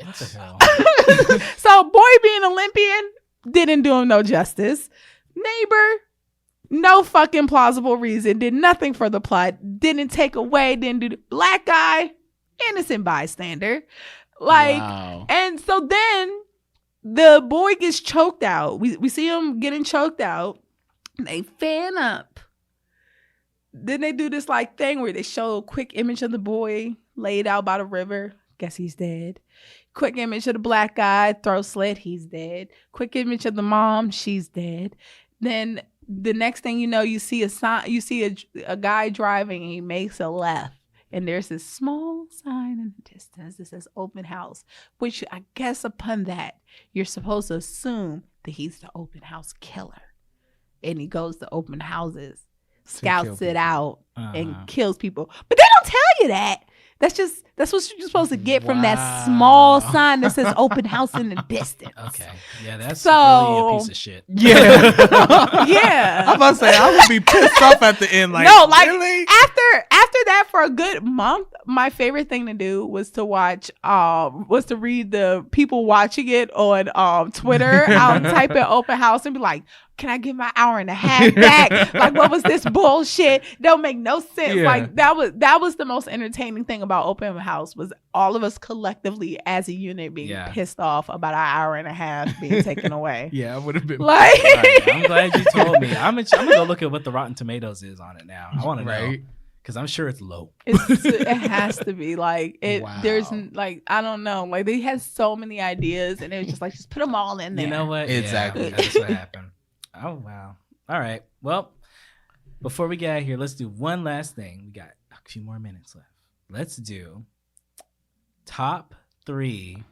so boy being Olympian didn't do him no justice. Neighbor, no fucking plausible reason. Did nothing for the plot. Didn't take away. Didn't do the black guy. Innocent bystander. And so then the boy gets choked out. We see him getting choked out. They fan up. Then they do this like thing where they show a quick image of the boy laid out by the river. Guess he's dead. Quick image of the black guy, throat slit. He's dead. Quick image of the mom. She's dead. Then the next thing you know, you see a sign. You see a guy driving, and he makes a left, and there's this small sign in the distance that says "open house," which I guess upon that you're supposed to assume that he's the open house killer, and he goes to open houses, scouts it out, and kills people. But they don't tell you that. That's what you're supposed to get from that small sign that says open house in the distance. Okay. Yeah, that's really a piece of shit. Yeah. Yeah. I'm about to say, I would be pissed off at the end. Like, no, like really? after that for a good month, my favorite thing to do was to watch, to read the people watching it on Twitter. I'll type in open house and be like, can I get my hour and a half back? Like, what was this bullshit? Don't make no sense. Yeah. Like, that was the most entertaining thing about open house was all of us collectively as a unit being pissed off about our hour and a half being taken away. Yeah, I would have been. Like, right. I'm glad you told me. I'm gonna go look at what the Rotten Tomatoes is on it now. I want to know because I'm sure it's low. It has to be like it. Wow. There's like I don't know. Like they had so many ideas, and it was just like just put them all in there. You know what? Exactly. Yeah, that's what happened. Oh, wow. All right. Well, before we get out of here, let's do one last thing. We got a few more minutes left. Let's do top 3,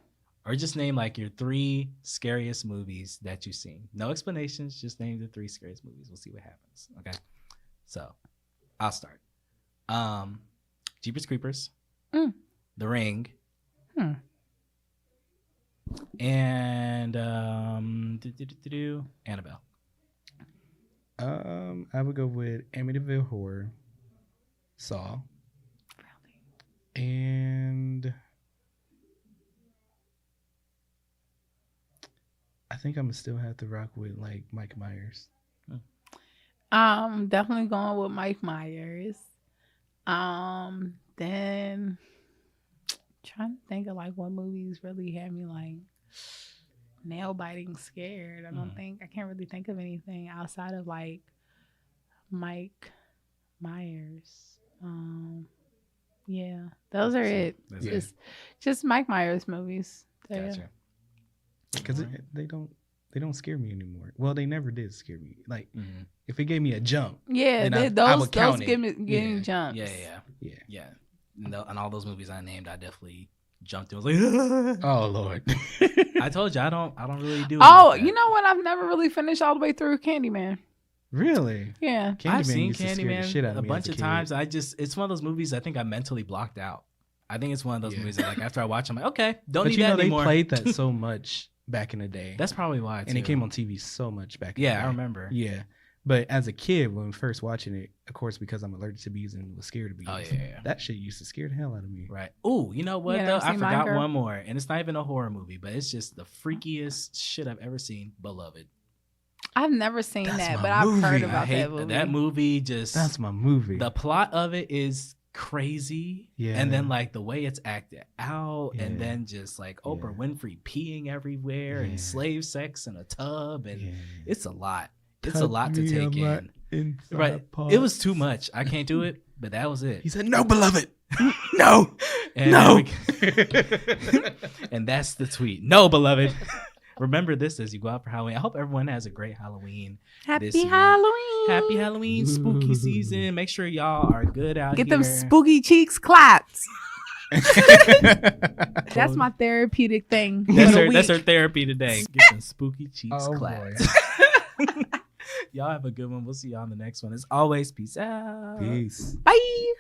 or just name like your 3 scariest movies that you've seen. No explanations. Just name the 3 scariest movies. We'll see what happens. Okay. So I'll start. Jeepers Creepers. The Ring. And Annabelle. I would go with Amityville Horror, Saw, and I think I'm gonna still have to rock with like Mike Myers. Definitely going with Mike Myers. Then Trying to think of like what movies really had me like nail biting scared. I can't really think of anything outside of like Mike Myers. Yeah, those are it. Just Mike Myers movies. So, Gotcha. Because they don't scare me anymore. Well, they never did scare me. Like if it gave me a jump, yeah, then those I would count give it. me getting jumps. Yeah. And all those movies I named, I definitely jumped and was like, Oh Lord. I told you I don't really do. Oh, like that. you know what? I've never really finished all the way through Candyman. Really? Yeah. I've Candyman seen used to scare the shit out Candyman of a me bunch as a of kid. times. It's one of those movies I think I mentally blocked out. I think it's one of those movies that like after I watch, I'm like, okay, don't But need you know that anymore. they played that so much back in the day. That's probably why. and it came on TV so much back in the day. Yeah, I remember. Yeah. But as a kid, when first watching it, of course, because I'm allergic to bees and was scared of bees, Oh yeah. that shit used to scare the hell out of me. Right. Oh, you know what You though? never I seen Mine forgot Girl? one more, and it's not even a horror movie, but it's just the freakiest shit I've ever seen. Beloved. I've never seen That's that, my but I've heard movie. I about hate that movie. that movie. Just That's my movie. the plot of it is crazy. Yeah. And then like the way it's acted out, and Yeah. then just like Oprah Yeah. Winfrey peeing everywhere Yeah. and slave sex in a tub, and Yeah. it's a lot. It's a lot to take in. Inside Right. parts. It was too much. I can't do it, but that was it. He said, "No, beloved, no, And no." and that's the tweet. No, beloved. Remember this as you go out for Halloween. I hope everyone has a great Halloween. Happy this year. Halloween. Happy Halloween, spooky season. Make sure y'all are good out Get here. them spooky cheeks claps. That's my therapeutic thing. That's her therapy today. Get some spooky cheeks Oh, clapped. Y'all have a good one. We'll see y'all on the next one. As always, peace out. Peace. Bye.